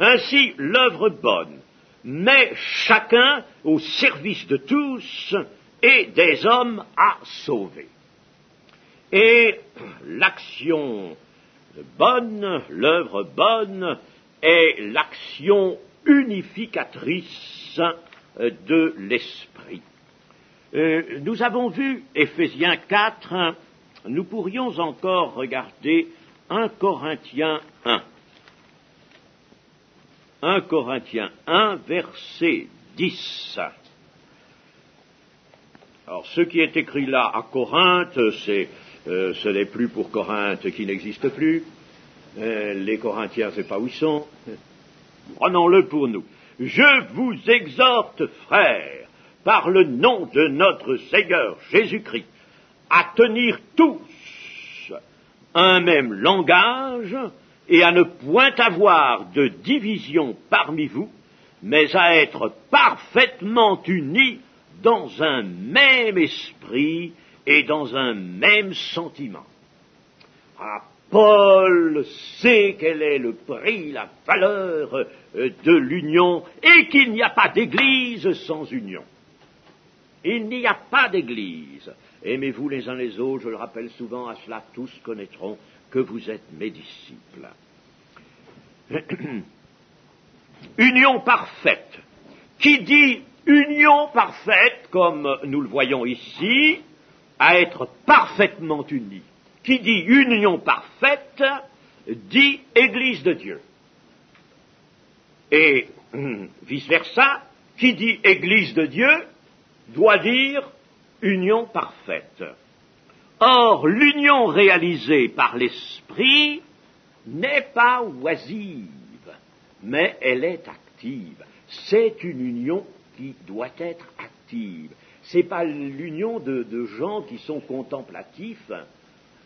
Ainsi, l'œuvre bonne met chacun au service de tous et des hommes à sauver. Et l'action bonne, l'œuvre bonne, est l'action unificatrice de l'esprit. Nous avons vu Éphésiens 4, nous pourrions encore regarder 1 Corinthiens 1. 1 Corinthiens 1, verset 10. Alors, ce qui est écrit là à Corinthe, ce n'est plus pour Corinthe qui n'existe plus. Les Corinthiens, je ne sais pas où ils sont. Prenons-le pour nous. Je vous exhorte, frères, par le nom de notre Seigneur Jésus-Christ, à tenir tous un même langage et à ne point avoir de division parmi vous, mais à être parfaitement unis dans un même esprit et dans un même sentiment. Paul sait quel est le prix, la valeur de l'union, et qu'il n'y a pas d'église sans union. Il n'y a pas d'église. Aimez-vous les uns les autres, je le rappelle souvent, à cela tous connaîtront que vous êtes mes disciples. Union parfaite. Qui dit union parfaite, comme nous le voyons ici, à être parfaitement unis. Qui dit union parfaite, dit Église de Dieu. Et vice-versa, qui dit Église de Dieu, doit dire union parfaite. Or, l'union réalisée par l'Esprit n'est pas oisive, mais elle est active. C'est une union qui doit être active. C'est pas l'union de gens qui sont contemplatifs,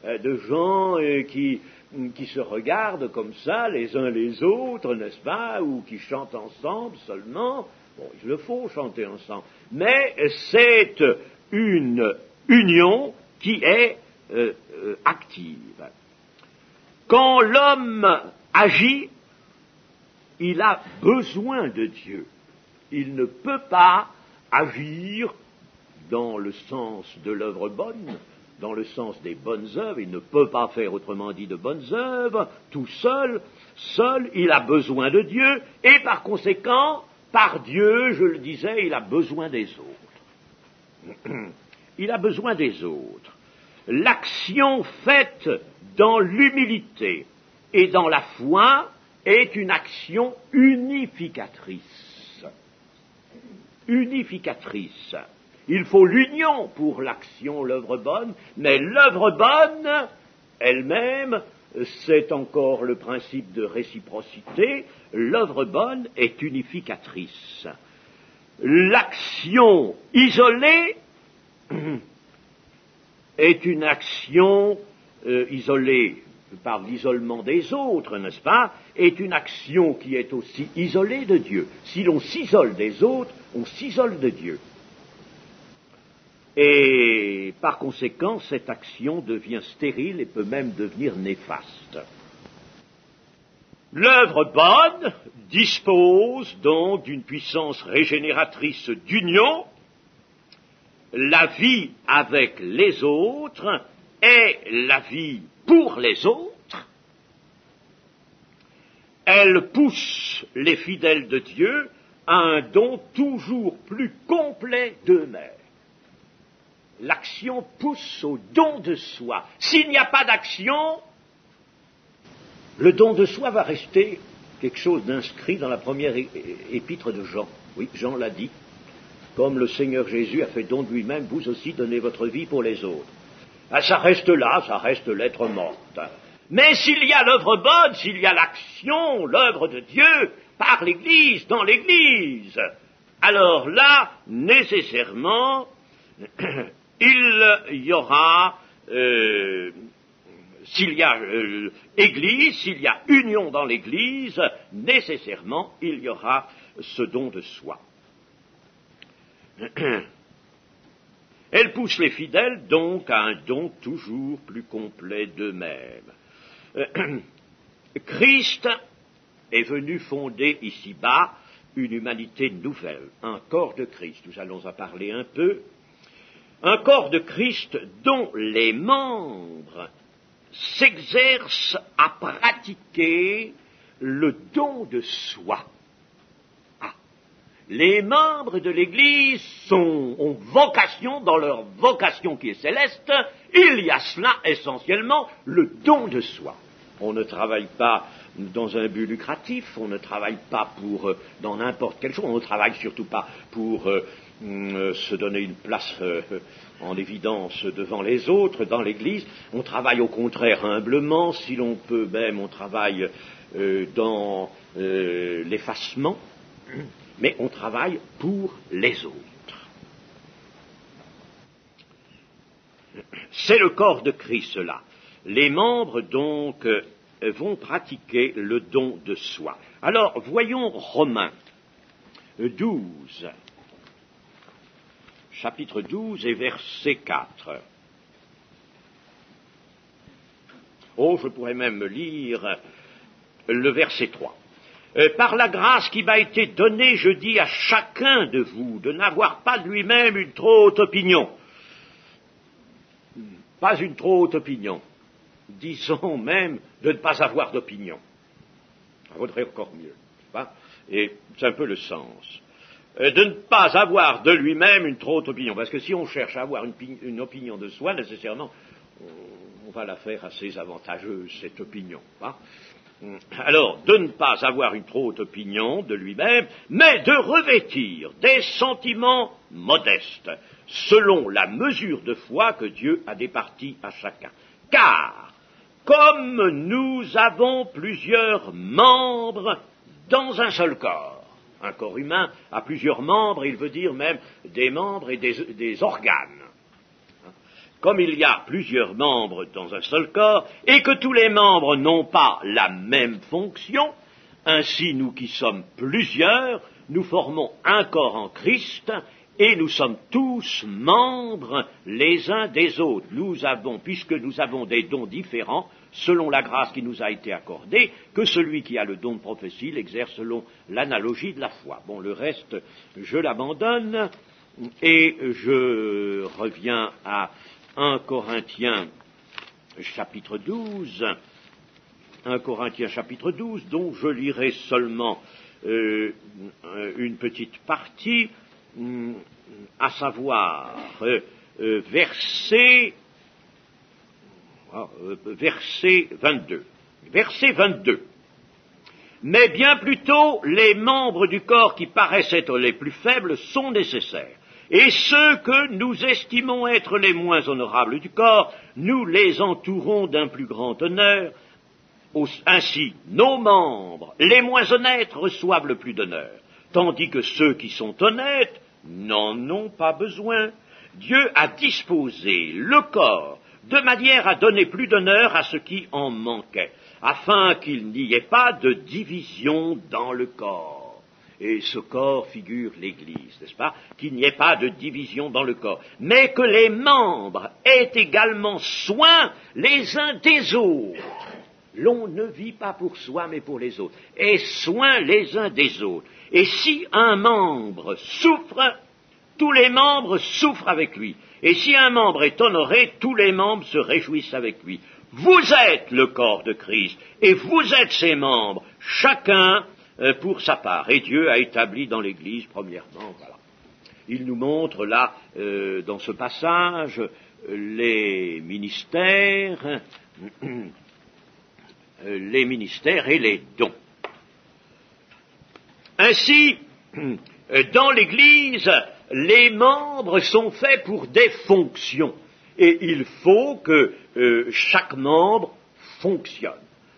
de gens qui se regardent comme ça, les uns les autres, n'est-ce pas, ou qui chantent ensemble seulement. Bon, il le faut chanter ensemble. Mais c'est une union qui est active. Quand l'homme agit, il a besoin de Dieu. Il ne peut pas agir dans le sens de l'œuvre bonne, dans le sens des bonnes œuvres. Il ne peut pas faire, autrement dit, de bonnes œuvres, tout seul. Seul, il a besoin de Dieu, et par conséquent, par Dieu, je le disais, il a besoin des autres. Il a besoin des autres. L'action faite dans l'humilité et dans la foi est une action unificatrice. Unificatrice. Il faut l'union pour l'action, l'œuvre bonne, mais l'œuvre bonne elle-même, c'est encore le principe de réciprocité, l'œuvre bonne est unificatrice. L'action isolée est une action isolée par l'isolement des autres, n'est-ce pas, est une action qui est aussi isolée de Dieu. Si l'on s'isole des autres, on s'isole de Dieu. Et par conséquent, cette action devient stérile et peut même devenir néfaste. L'œuvre bonne dispose donc d'une puissance régénératrice d'union. La vie avec les autres est la vie pour les autres. Elle pousse les fidèles de Dieu à un don toujours plus complet d'eux-mêmes. L'action pousse au don de soi. S'il n'y a pas d'action, le don de soi va rester quelque chose d'inscrit dans la première épître de Jean. Oui, Jean l'a dit. Comme le Seigneur Jésus a fait don de lui-même, vous aussi donnez votre vie pour les autres. Ah, ça reste là, ça reste l'être morte. Mais s'il y a l'œuvre bonne, s'il y a l'action, l'œuvre de Dieu, par l'Église, dans l'Église, alors là, nécessairement, il y aura, s'il y a Église, s'il y a union dans l'Église, nécessairement, il y aura ce don de soi. Elle pousse les fidèles donc à un don toujours plus complet d'eux-mêmes. Christ est venu fonder ici-bas une humanité nouvelle, un corps de Christ. Nous allons en parler un peu. Un corps de Christ dont les membres s'exercent à pratiquer le don de soi. Les membres de l'Église ont vocation, dans leur vocation qui est céleste, il y a cela essentiellement le don de soi. On ne travaille pas dans un but lucratif, on ne travaille pas dans n'importe quelle chose, on ne travaille surtout pas pour se donner une place en évidence devant les autres dans l'Église. On travaille au contraire humblement, si l'on peut même, on travaille dans l'effacement. Mais on travaille pour les autres. C'est le corps de Christ, cela. Les membres, donc, vont pratiquer le don de soi. Alors, voyons Romains 12, chapitre 12 et verset 4. Oh, je pourrais même lire le verset 3. Par la grâce qui m'a été donnée, je dis à chacun de vous de n'avoir pas de lui-même une trop haute opinion. Pas une trop haute opinion. Disons même de ne pas avoir d'opinion. Ça vaudrait encore mieux. Pas et c'est un peu le sens. De ne pas avoir de lui-même une trop haute opinion. Parce que si on cherche à avoir une opinion de soi, nécessairement, on va la faire assez avantageuse, cette opinion. Pas alors, de ne pas avoir une trop haute opinion de lui-même, mais de revêtir des sentiments modestes, selon la mesure de foi que Dieu a départie à chacun. Car, comme nous avons plusieurs membres dans un seul corps, un corps humain a plusieurs membres, il veut dire même des membres et des organes. Comme il y a plusieurs membres dans un seul corps, et que tous les membres n'ont pas la même fonction, ainsi nous qui sommes plusieurs, nous formons un corps en Christ, et nous sommes tous membres les uns des autres. Puisque nous avons des dons différents, selon la grâce qui nous a été accordée, que celui qui a le don de prophétie l'exerce selon l'analogie de la foi. Bon, le reste, je l'abandonne, et je reviens à 1 Corinthiens chapitre 12, 1 Corinthiens chapitre 12, dont je lirai seulement une petite partie, à savoir verset 22. Verset 22. Mais bien plutôt, les membres du corps qui paraissent être les plus faibles sont nécessaires. Et ceux que nous estimons être les moins honorables du corps, nous les entourons d'un plus grand honneur. Ainsi, nos membres, les moins honnêtes, reçoivent le plus d'honneur, tandis que ceux qui sont honnêtes n'en ont pas besoin. Dieu a disposé le corps de manière à donner plus d'honneur à ce qui en manquait, afin qu'il n'y ait pas de division dans le corps. Et ce corps figure l'Église, n'est-ce pas? Qu'il n'y ait pas de division dans le corps, mais que les membres aient également soin les uns des autres. L'on ne vit pas pour soi, mais pour les autres. Et soin les uns des autres. Et si un membre souffre, tous les membres souffrent avec lui. Et si un membre est honoré, tous les membres se réjouissent avec lui. Vous êtes le corps de Christ, et vous êtes ses membres, chacun pour sa part. Et Dieu a établi dans l'Église, premièrement, voilà. Il nous montre là, dans ce passage, les ministères et les dons. Ainsi, dans l'Église, les membres sont faits pour des fonctions. Et il faut que chaque membre fonctionne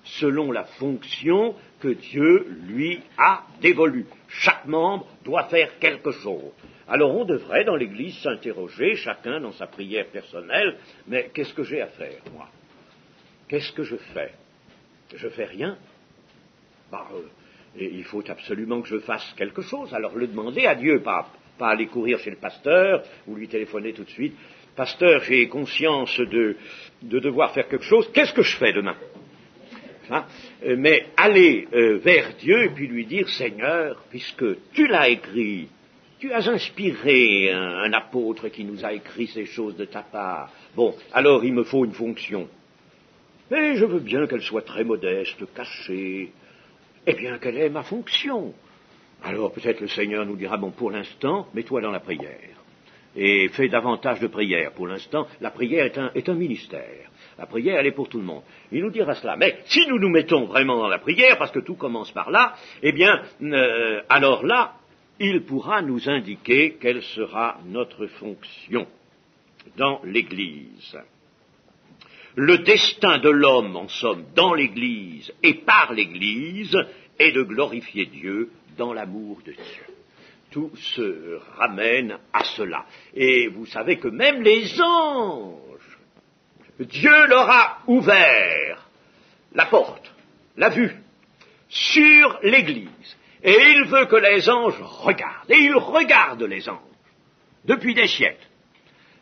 selon la fonction que Dieu lui a dévolue. Chaque membre doit faire quelque chose. Alors on devrait dans l'Église s'interroger, chacun dans sa prière personnelle, mais qu'est-ce que j'ai à faire, moi? Qu'est-ce que je fais? Je fais rien. Et il faut absolument que je fasse quelque chose. Alors le demander à Dieu, pas aller courir chez le pasteur ou lui téléphoner tout de suite. Pasteur, j'ai conscience de devoir faire quelque chose. Qu'est-ce que je fais demain? Mais aller vers Dieu et puis lui dire, Seigneur, puisque tu l'as écrit, tu as inspiré un apôtre qui nous a écrit ces choses de ta part. Bon, alors il me faut une fonction. Mais je veux bien qu'elle soit très modeste, cachée. Eh bien, quelle est ma fonction? Alors peut-être le Seigneur nous dira, bon, pour l'instant, mets-toi dans la prière. Et fais davantage de prière. Pour l'instant, la prière est un ministère. La prière, elle est pour tout le monde. Il nous dira cela. Mais si nous nous mettons vraiment dans la prière, parce que tout commence par là, eh bien, alors là, il pourra nous indiquer quelle sera notre fonction dans l'Église. Le destin de l'homme, en somme, dans l'Église et par l'Église, est de glorifier Dieu dans l'amour de Dieu. Tout se ramène à cela. Et vous savez que même les anges, Dieu leur a ouvert la porte, la vue, sur l'Église. Et il veut que les anges regardent. Et ils regardent les anges, depuis des siècles.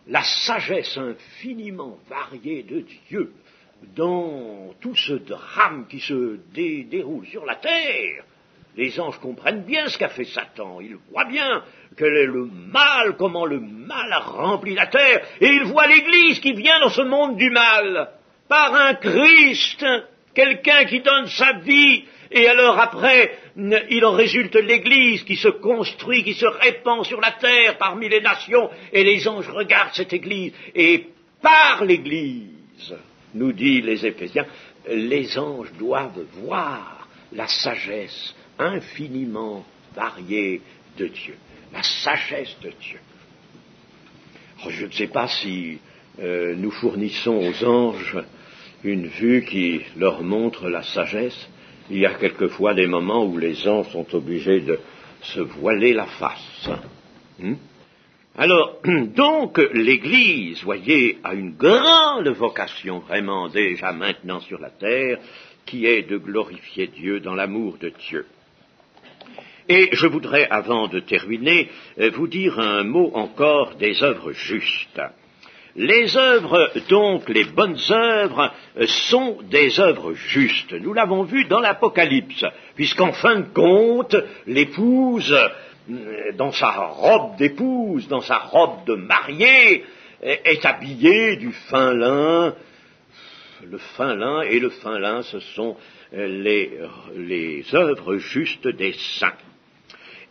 La sagesse infiniment variée de Dieu dans tout ce drame qui se déroule sur la terre. Les anges comprennent bien ce qu'a fait Satan. Ils voient bien quel est le mal, comment le mal a rempli la terre. Et ils voient l'Église qui vient dans ce monde du mal par un Christ, quelqu'un qui donne sa vie. Et alors après, il en résulte l'Église qui se construit, qui se répand sur la terre parmi les nations, et les anges regardent cette Église. Et par l'Église, nous dit les Éphésiens, les anges doivent voir la sagesse infiniment variée de Dieu. La sagesse de Dieu. Alors, je ne sais pas si nous fournissons aux anges une vue qui leur montre la sagesse. Il y a quelquefois des moments où les anges sont obligés de se voiler la face. Alors, donc, l'Église, voyez, a une grande vocation vraiment déjà maintenant sur la terre, qui est de glorifier Dieu dans l'amour de Dieu. Et je voudrais, avant de terminer, vous dire un mot encore des œuvres justes. Les œuvres, donc, les bonnes œuvres, sont des œuvres justes. Nous l'avons vu dans l'Apocalypse, puisqu'en fin de compte, l'épouse, dans sa robe d'épouse, dans sa robe de mariée, est habillée du fin lin. Le fin lin et le fin lin, ce sont les œuvres justes des saints.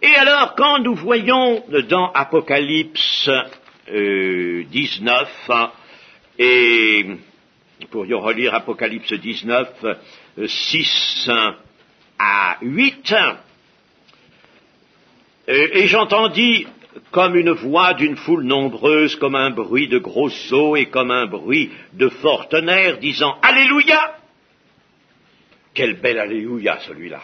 Et alors, quand nous voyons dans Apocalypse 19, et nous pourrions relire Apocalypse 19, 6 à 8, et j'entendis comme une voix d'une foule nombreuse, comme un bruit de gros seaux et comme un bruit de fort tonnerre, disant « Alléluia !» Quel bel Alléluia, celui-là.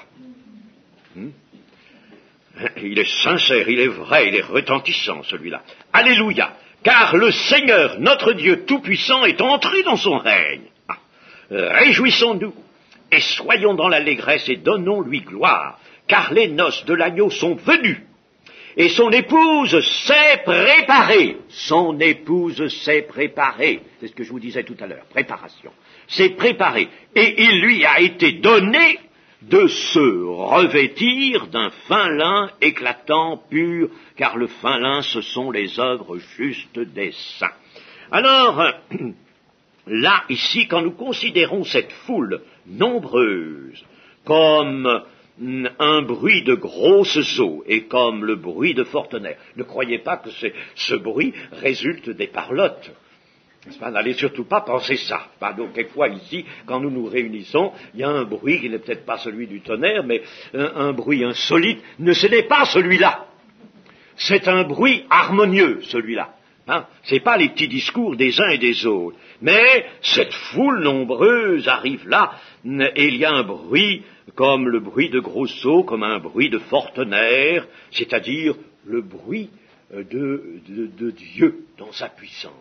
Il est sincère, il est vrai, il est retentissant, celui-là. Alléluia! Car le Seigneur, notre Dieu Tout-Puissant, est entré dans son règne. Réjouissons-nous et soyons dans l'allégresse et donnons-lui gloire, car les noces de l'agneau sont venues. Et son épouse s'est préparée. Son épouse s'est préparée. C'est ce que je vous disais tout à l'heure. Préparation. S'est préparée. Et il lui a été donné de se revêtir d'un fin lin éclatant, pur, car le fin lin, ce sont les œuvres justes des saints. Alors, là, ici, quand nous considérons cette foule nombreuse comme un bruit de grosses eaux et comme le bruit de fortes mers. Ne croyez pas que ce bruit résulte des parlottes. N'allez surtout pas penser ça. Donc, quelquefois ici, quand nous nous réunissons, il y a un bruit qui n'est peut-être pas celui du tonnerre, mais un bruit insolite. Ce n'est pas celui-là. C'est un bruit harmonieux, celui-là. Ce n'est pas les petits discours des uns et des autres. Mais cette foule nombreuse arrive là, et il y a un bruit comme le bruit de grosses eaux, comme un bruit de fortes mers, c'est-à-dire le bruit de Dieu dans sa puissance.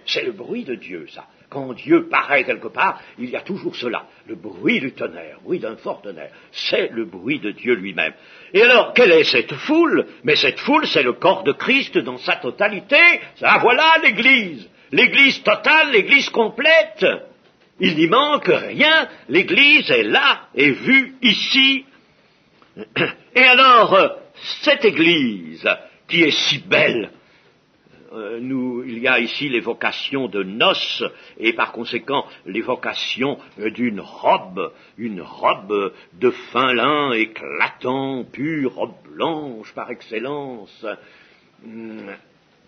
C'est le bruit de Dieu, ça. Quand Dieu paraît quelque part, il y a toujours cela, le bruit du tonnerre, le bruit d'un fort tonnerre. C'est le bruit de Dieu lui-même. Et alors, quelle est cette foule? Mais cette foule, c'est le corps de Christ dans sa totalité. Voilà l'Église. L'Église totale, l'Église complète. Il n'y manque rien. L'Église est là, est vue ici. Et alors, cette Église qui est si belle, il y a ici l'évocation de noces et par conséquent l'évocation d'une robe de fin lin éclatant, pure, robe blanche par excellence.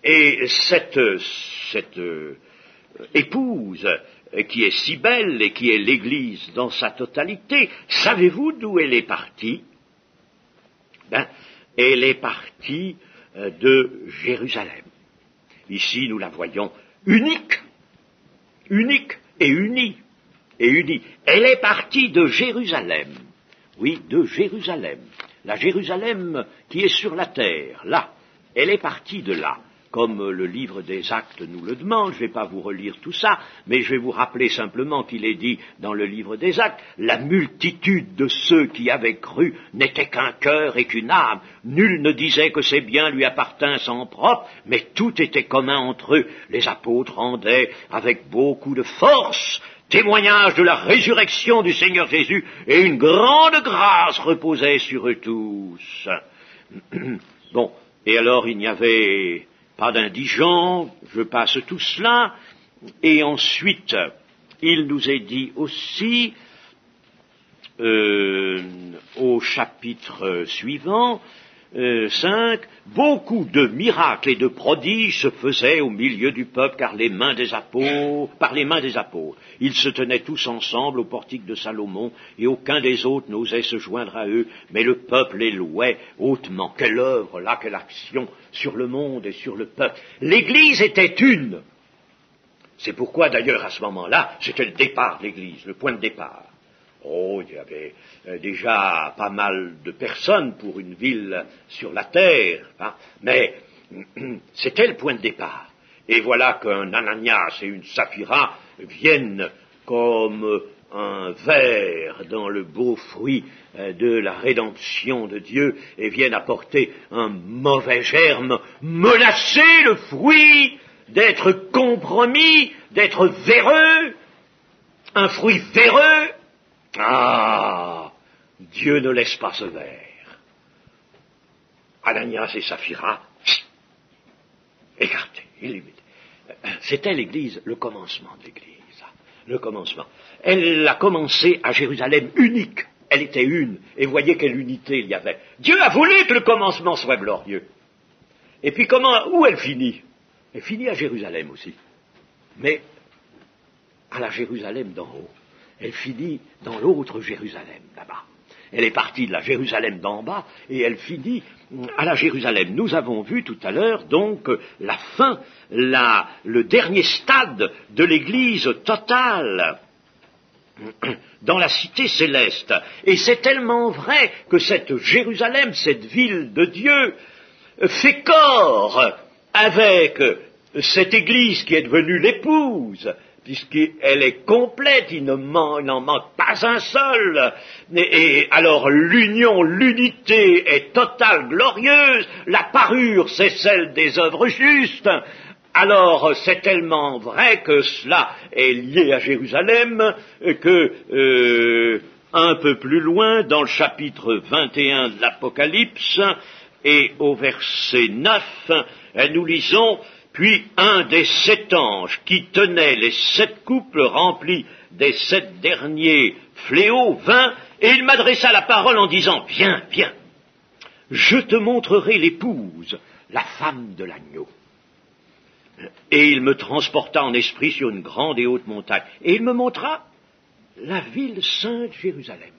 Et cette épouse qui est si belle et qui est l'Église dans sa totalité, savez-vous d'où elle est partie? Elle est partie de Jérusalem. Ici, nous la voyons unique et unie. Elle est partie de Jérusalem. Oui, de Jérusalem. La Jérusalem qui est sur la terre, là. Elle est partie de là. Comme le livre des Actes nous le demande, je ne vais pas vous relire tout ça, mais je vais vous rappeler simplement qu'il est dit dans le livre des Actes, la multitude de ceux qui avaient cru n'était qu'un cœur et qu'une âme. Nul ne disait que ses biens lui appartinssent en propre, mais tout était commun entre eux. Les apôtres rendaient avec beaucoup de force témoignage de la résurrection du Seigneur Jésus, et une grande grâce reposait sur eux tous. Bon, et alors il n'y avait pas d'indigents, je passe tout cela, et ensuite, il nous est dit aussi, au chapitre suivant, 5, beaucoup de miracles et de prodiges se faisaient au milieu du peuple par les mains des apôtres. Ils se tenaient tous ensemble au portique de Salomon, et aucun des autres n'osait se joindre à eux, mais le peuple les louait hautement. Quelle œuvre là, quelle action sur le monde et sur le peuple. L'Église était une. C'est pourquoi d'ailleurs à ce moment-là, c'était le départ de l'Église, le point de départ. Oh, il y avait déjà pas mal de personnes pour une ville sur la terre, mais c'était le point de départ. Et voilà qu'un Ananias et une Saphira viennent comme un ver dans le beau fruit de la rédemption de Dieu et viennent apporter un mauvais germe, menacer le fruit d'être compromis, d'être véreux, un fruit véreux. Ah, Dieu ne laisse pas ce ver. Ananias et Saphira, écartés, éliminés. C'était l'Église, le commencement de l'Église. Le commencement. Elle a commencé à Jérusalem unique. Elle était une. Et voyez quelle unité il y avait. Dieu a voulu que le commencement soit glorieux. Et puis où elle finit? Elle finit à Jérusalem aussi. Mais à la Jérusalem d'en haut. Elle finit dans l'autre Jérusalem, là-bas. Elle est partie de la Jérusalem d'en bas et elle finit à la Jérusalem. Nous avons vu tout à l'heure donc la fin, le dernier stade de l'Église totale dans la cité céleste. Et c'est tellement vrai que cette Jérusalem, cette ville de Dieu, fait corps avec cette Église qui est devenue l'épouse, puisqu'elle est complète, il n'en manque pas un seul. Et alors l'unité est totale, glorieuse, la parure c'est celle des œuvres justes. Alors c'est tellement vrai que cela est lié à Jérusalem que un peu plus loin, dans le chapitre 21 de l'Apocalypse, et au verset 9, nous lisons Puis un des 7 anges qui tenait les 7 coupes remplies des 7 derniers fléaux vint, et il m'adressa la parole en disant, viens, viens, je te montrerai l'épouse, la femme de l'agneau. Et il me transporta en esprit sur une grande et haute montagne, et il me montra la ville sainte Jérusalem.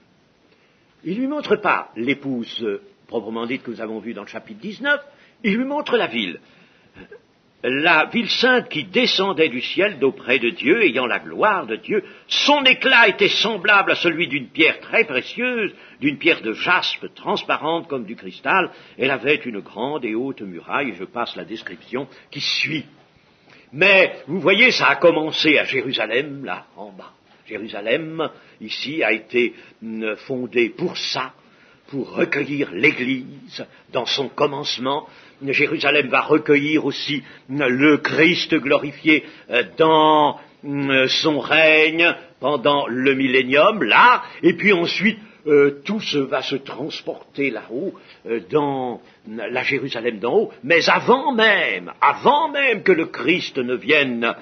Il ne lui montre pas l'épouse proprement dite que nous avons vue dans le chapitre 19, il lui montre la ville sainte qui descendait du ciel d'auprès de Dieu, ayant la gloire de Dieu. Son éclat était semblable à celui d'une pierre très précieuse, d'une pierre de jaspe transparente comme du cristal. Elle avait une grande et haute muraille, et je passe la description qui suit. Mais, vous voyez, ça a commencé à Jérusalem, là, en bas. Jérusalem, ici, a été fondée pour ça, pour recueillir l'Église dans son commencement. Jérusalem va recueillir aussi le Christ glorifié dans son règne pendant le millénium, là, et puis ensuite tout va se transporter là-haut dans la Jérusalem d'en haut, mais avant même que le Christ ne vienne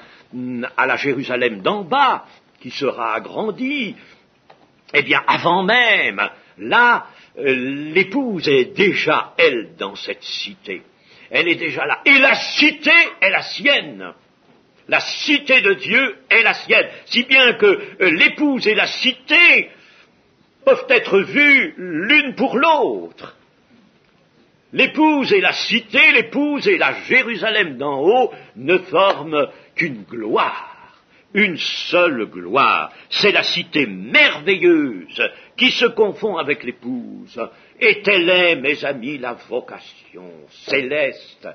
à la Jérusalem d'en bas, qui sera agrandie, eh bien avant même, là, l'épouse est déjà, elle, dans cette cité. Elle est déjà là. Et la cité est la sienne. La cité de Dieu est la sienne. Si bien que l'épouse et la cité peuvent être vues l'une pour l'autre. L'épouse et la cité, l'épouse et la Jérusalem d'en haut ne forment qu'une gloire. Une seule gloire, c'est la cité merveilleuse qui se confond avec l'épouse. Et telle est, mes amis, la vocation céleste,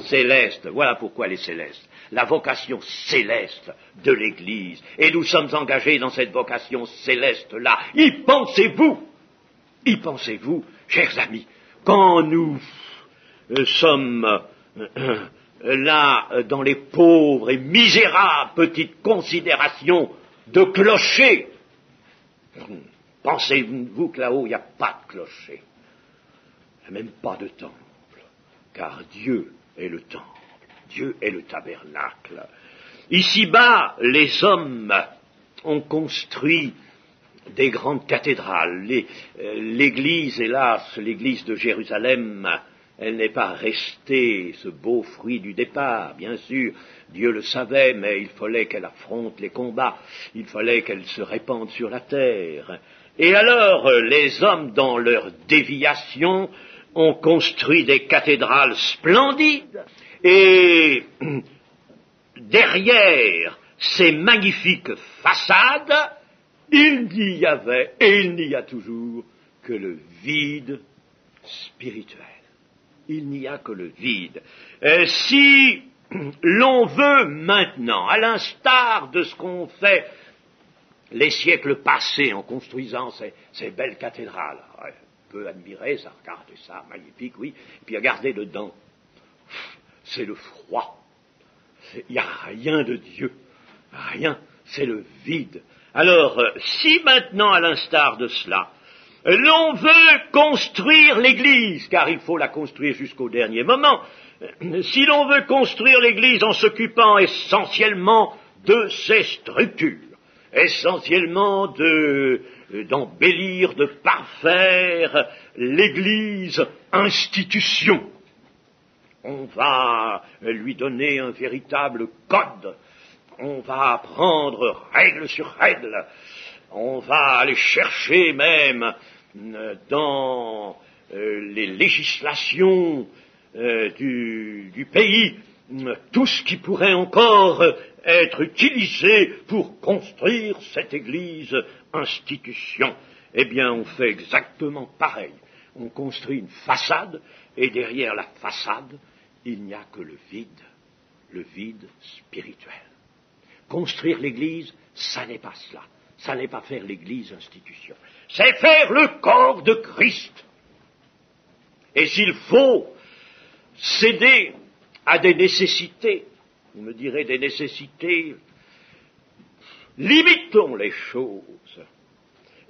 céleste, voilà pourquoi elle est céleste, la vocation céleste de l'Église. Et nous sommes engagés dans cette vocation céleste-là. Y pensez-vous, chers amis, quand nous sommes là, dans les pauvres et misérables petites considérations de clocher. Pensez-vous que là-haut, il n'y a pas de clocher, il n'y a même pas de temple, car Dieu est le temple, Dieu est le tabernacle. Ici-bas, les hommes ont construit des grandes cathédrales. L'Église, hélas, l'Église de Jérusalem, elle n'est pas restée ce beau fruit du départ, bien sûr, Dieu le savait, mais il fallait qu'elle affronte les combats, il fallait qu'elle se répande sur la terre. Et alors, les hommes, dans leur déviation, ont construit des cathédrales splendides, et derrière ces magnifiques façades, il n'y avait, et il n'y a toujours, que le vide spirituel. Il n'y a que le vide. Si l'on veut maintenant, à l'instar de ce qu'ont fait les siècles passés en construisant ces belles cathédrales, on peut admirer ça, regarder ça, magnifique, oui, et puis regarder dedans, c'est le froid, il n'y a rien de Dieu, rien, c'est le vide. Alors, si maintenant, à l'instar de cela, l'on veut construire l'Église, car il faut la construire jusqu'au dernier moment. Si l'on veut construire l'Église en s'occupant essentiellement de ses structures, essentiellement d'embellir, de parfaire l'Église institution, on va lui donner un véritable code, on va apprendre règle sur règle, on va aller chercher même dans les législations du pays tout ce qui pourrait encore être utilisé pour construire cette Église institution. Eh bien, on fait exactement pareil. On construit une façade, et derrière la façade, il n'y a que le vide spirituel. Construire l'Église, ça n'est pas cela. Ça n'est pas faire l'Église institution. C'est faire le corps de Christ. Et s'il faut céder à des nécessités, vous me direz des nécessités, limitons les choses.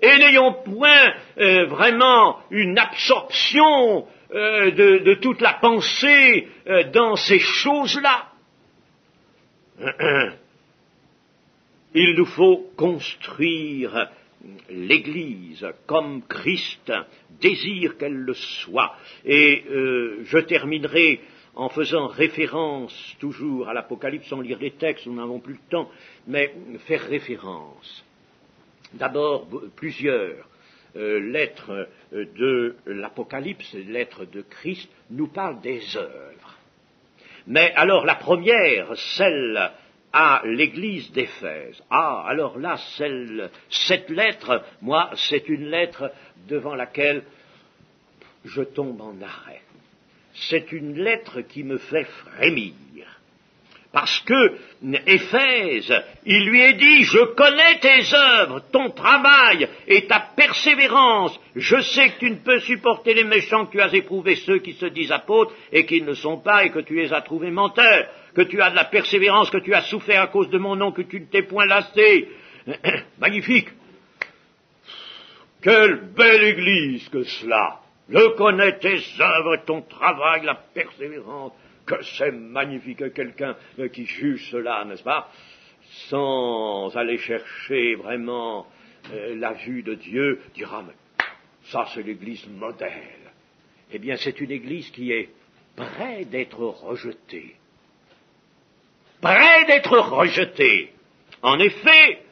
Et n'ayons point vraiment une absorption de toute la pensée dans ces choses-là. Il nous faut construire l'Église comme Christ désire qu'elle le soit. Et je terminerai en faisant référence toujours à l'Apocalypse, sans lire les textes, nous n'avons plus le temps, mais faire référence. D'abord, plusieurs lettres de l'Apocalypse, lettres de Christ, nous parlent des œuvres. Mais alors la première, celle à l'église d'Éphèse. Ah, alors là, cette lettre, moi, c'est une lettre devant laquelle je tombe en arrêt. C'est une lettre qui me fait frémir. Parce que Éphèse, il lui est dit, je connais tes œuvres, ton travail et ta persévérance. Je sais que tu ne peux supporter les méchants, que tu as éprouvé ceux qui se disent apôtres et qui ne le sont pas, et que tu les as trouvés menteurs, que tu as de la persévérance, que tu as souffert à cause de mon nom, que tu ne t'es point lassé. Magnifique. Quelle belle église que cela. Je connais tes œuvres, ton travail, la persévérance. Que c'est magnifique, quelqu'un qui juge cela, n'est-ce pas, sans aller chercher vraiment la vue de Dieu, dira, mais ça c'est l'église modèle. Eh bien, c'est une église qui est près d'être rejetée. Près d'être rejetée. En effet,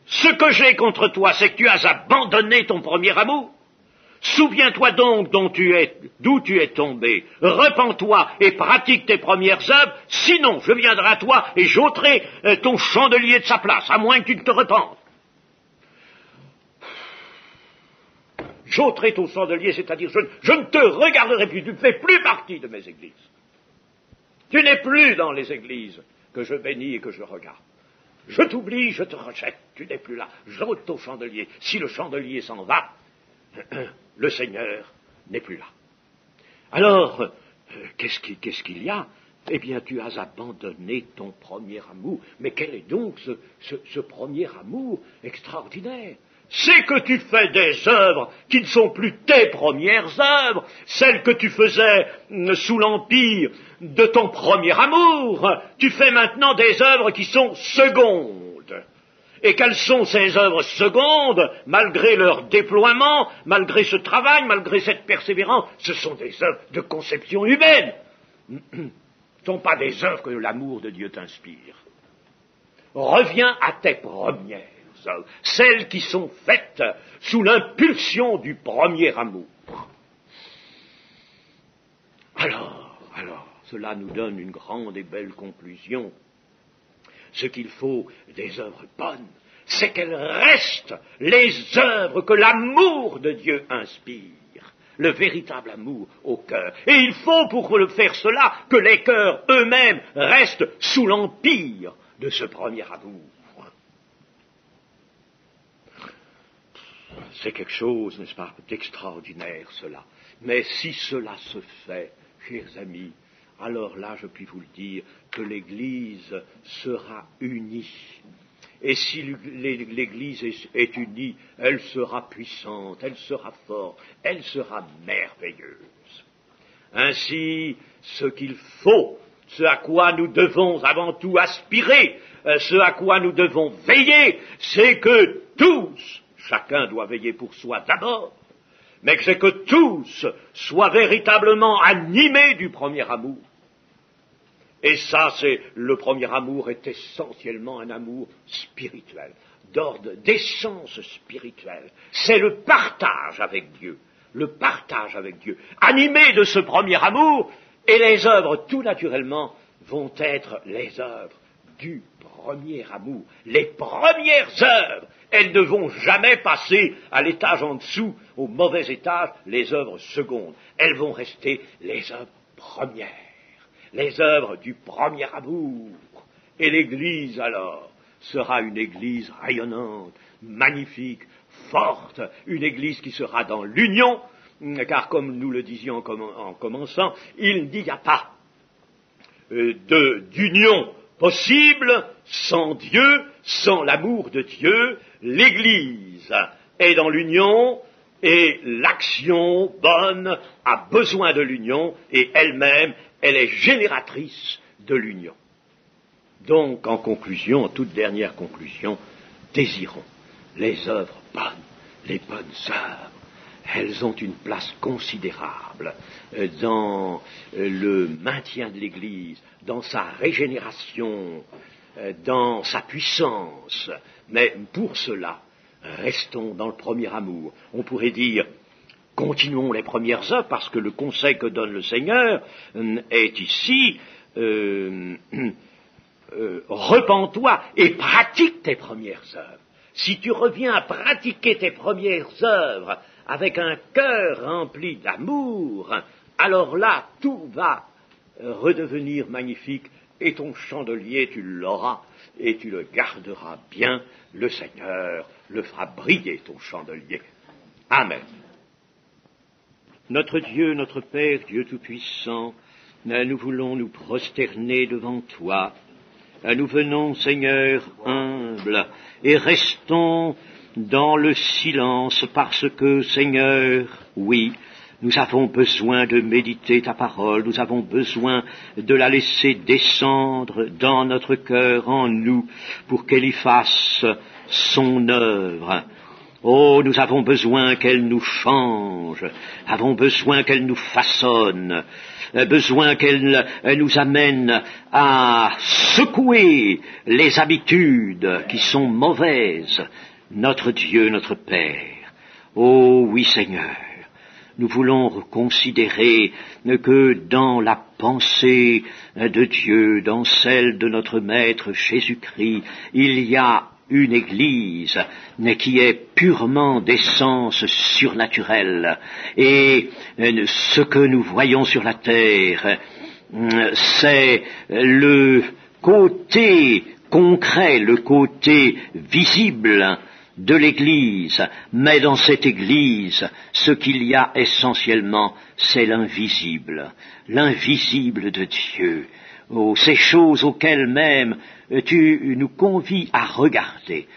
ce que j'ai contre toi, c'est que tu as abandonné ton premier amour. Souviens-toi donc d'où tu es tombé, repens-toi et pratique tes premières œuvres, sinon je viendrai à toi et j'ôterai ton chandelier de sa place, à moins que tu ne te repentes. J'ôterai ton chandelier, c'est-à-dire je ne te regarderai plus, tu ne fais plus partie de mes églises. Tu n'es plus dans les églises que je bénis et que je regarde. Je t'oublie, je te rejette, tu n'es plus là, j'ôte ton chandelier. Si le chandelier s'en va, le Seigneur n'est plus là. Alors, qu'est-ce qu'il y a? Eh bien, tu as abandonné ton premier amour. Mais quel est donc ce premier amour extraordinaire? C'est que tu fais des œuvres qui ne sont plus tes premières œuvres, celles que tu faisais sous l'empire de ton premier amour. Tu fais maintenant des œuvres qui sont secondes. Et quelles sont ces œuvres secondes, malgré leur déploiement, malgré ce travail, malgré cette persévérance? Ce sont des œuvres de conception humaine. Ce ne sont pas des œuvres que l'amour de Dieu t'inspire. Reviens à tes premières œuvres, celles qui sont faites sous l'impulsion du premier amour. Alors, cela nous donne une grande et belle conclusion. Ce qu'il faut des œuvres bonnes, c'est qu'elles restent les œuvres que l'amour de Dieu inspire, le véritable amour au cœur. Et il faut pour faire cela que les cœurs eux-mêmes restent sous l'empire de ce premier amour. C'est quelque chose, n'est-ce pas, d'extraordinaire cela. Mais si cela se fait, chers amis, alors là, je puis vous le dire, que l'Église sera unie. Et si l'Église est unie, elle sera puissante, elle sera forte, elle sera merveilleuse. Ainsi, ce qu'il faut, ce à quoi nous devons avant tout aspirer, ce à quoi nous devons veiller, c'est que tous, chacun doit veiller pour soi d'abord, mais que c'est que tous soient véritablement animés du premier amour. Et ça, le premier amour est essentiellement un amour spirituel, d'ordre, d'essence spirituelle. C'est le partage avec Dieu, Animé de ce premier amour, et les œuvres, tout naturellement, vont être les œuvres du premier amour. Les premières œuvres, elles ne vont jamais passer à l'étage en dessous, au mauvais étage, les œuvres secondes. Elles vont rester les œuvres premières. Les œuvres du premier amour. Et l'Église, alors, sera une Église rayonnante, magnifique, forte, une Église qui sera dans l'union, car comme nous le disions en commençant, il n'y a pas d'union possible sans Dieu, sans l'amour de Dieu. L'Église est dans l'union, et l'action bonne a besoin de l'union, et elle-même, elle est génératrice de l'union. Donc, en conclusion, en toute dernière conclusion, désirons les œuvres bonnes, les bonnes œuvres. Elles ont une place considérable dans le maintien de l'Église, dans sa régénération, dans sa puissance. Mais pour cela, restons dans le premier amour. On pourrait dire, continuons les premières œuvres, parce que le conseil que donne le Seigneur est ici, repens-toi et pratique tes premières œuvres. Si tu reviens à pratiquer tes premières œuvres avec un cœur rempli d'amour, alors là, tout va redevenir magnifique et ton chandelier, tu l'auras et tu le garderas bien. Le Seigneur le fera briller, ton chandelier. Amen. Notre Dieu, notre Père, Dieu Tout-Puissant, nous voulons nous prosterner devant toi. Nous venons, Seigneur, humbles, et restons dans le silence, parce que, Seigneur, oui, nous avons besoin de méditer ta parole, nous avons besoin de la laisser descendre dans notre cœur, en nous, pour qu'elle y fasse son œuvre. Oh, nous avons besoin qu'elle nous change, avons besoin qu'elle nous façonne, besoin qu'elle nous amène à secouer les habitudes qui sont mauvaises. Notre Dieu, notre Père. Oh oui, Seigneur, nous voulons considérer que dans la pensée de Dieu, dans celle de notre Maître Jésus-Christ, il y a une Église qui est purement d'essence surnaturelle. Et ce que nous voyons sur la terre, c'est le côté concret, le côté visible de l'Église. Mais dans cette Église, ce qu'il y a essentiellement, c'est l'invisible de Dieu. Oh, ces choses auxquelles même tu nous convies à regarder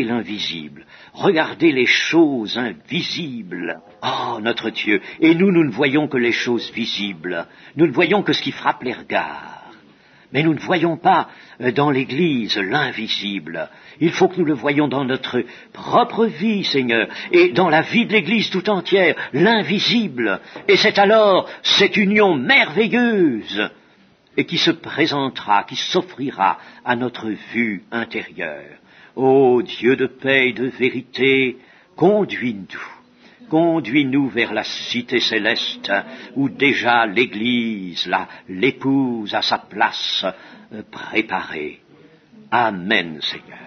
l'invisible, regarder les choses invisibles. Oh, notre Dieu! Et nous ne voyons que les choses visibles, nous ne voyons que ce qui frappe les regards. Mais nous ne voyons pas dans l'Église l'invisible. Il faut que nous le voyions dans notre propre vie, Seigneur, et dans la vie de l'Église tout entière, l'invisible. Et c'est alors cette union merveilleuse et qui se présentera, qui s'offrira à notre vue intérieure. Ô Dieu de paix et de vérité, conduis-nous vers la cité céleste, où déjà l'Église, l'épouse, a sa place préparée. Amen, Seigneur.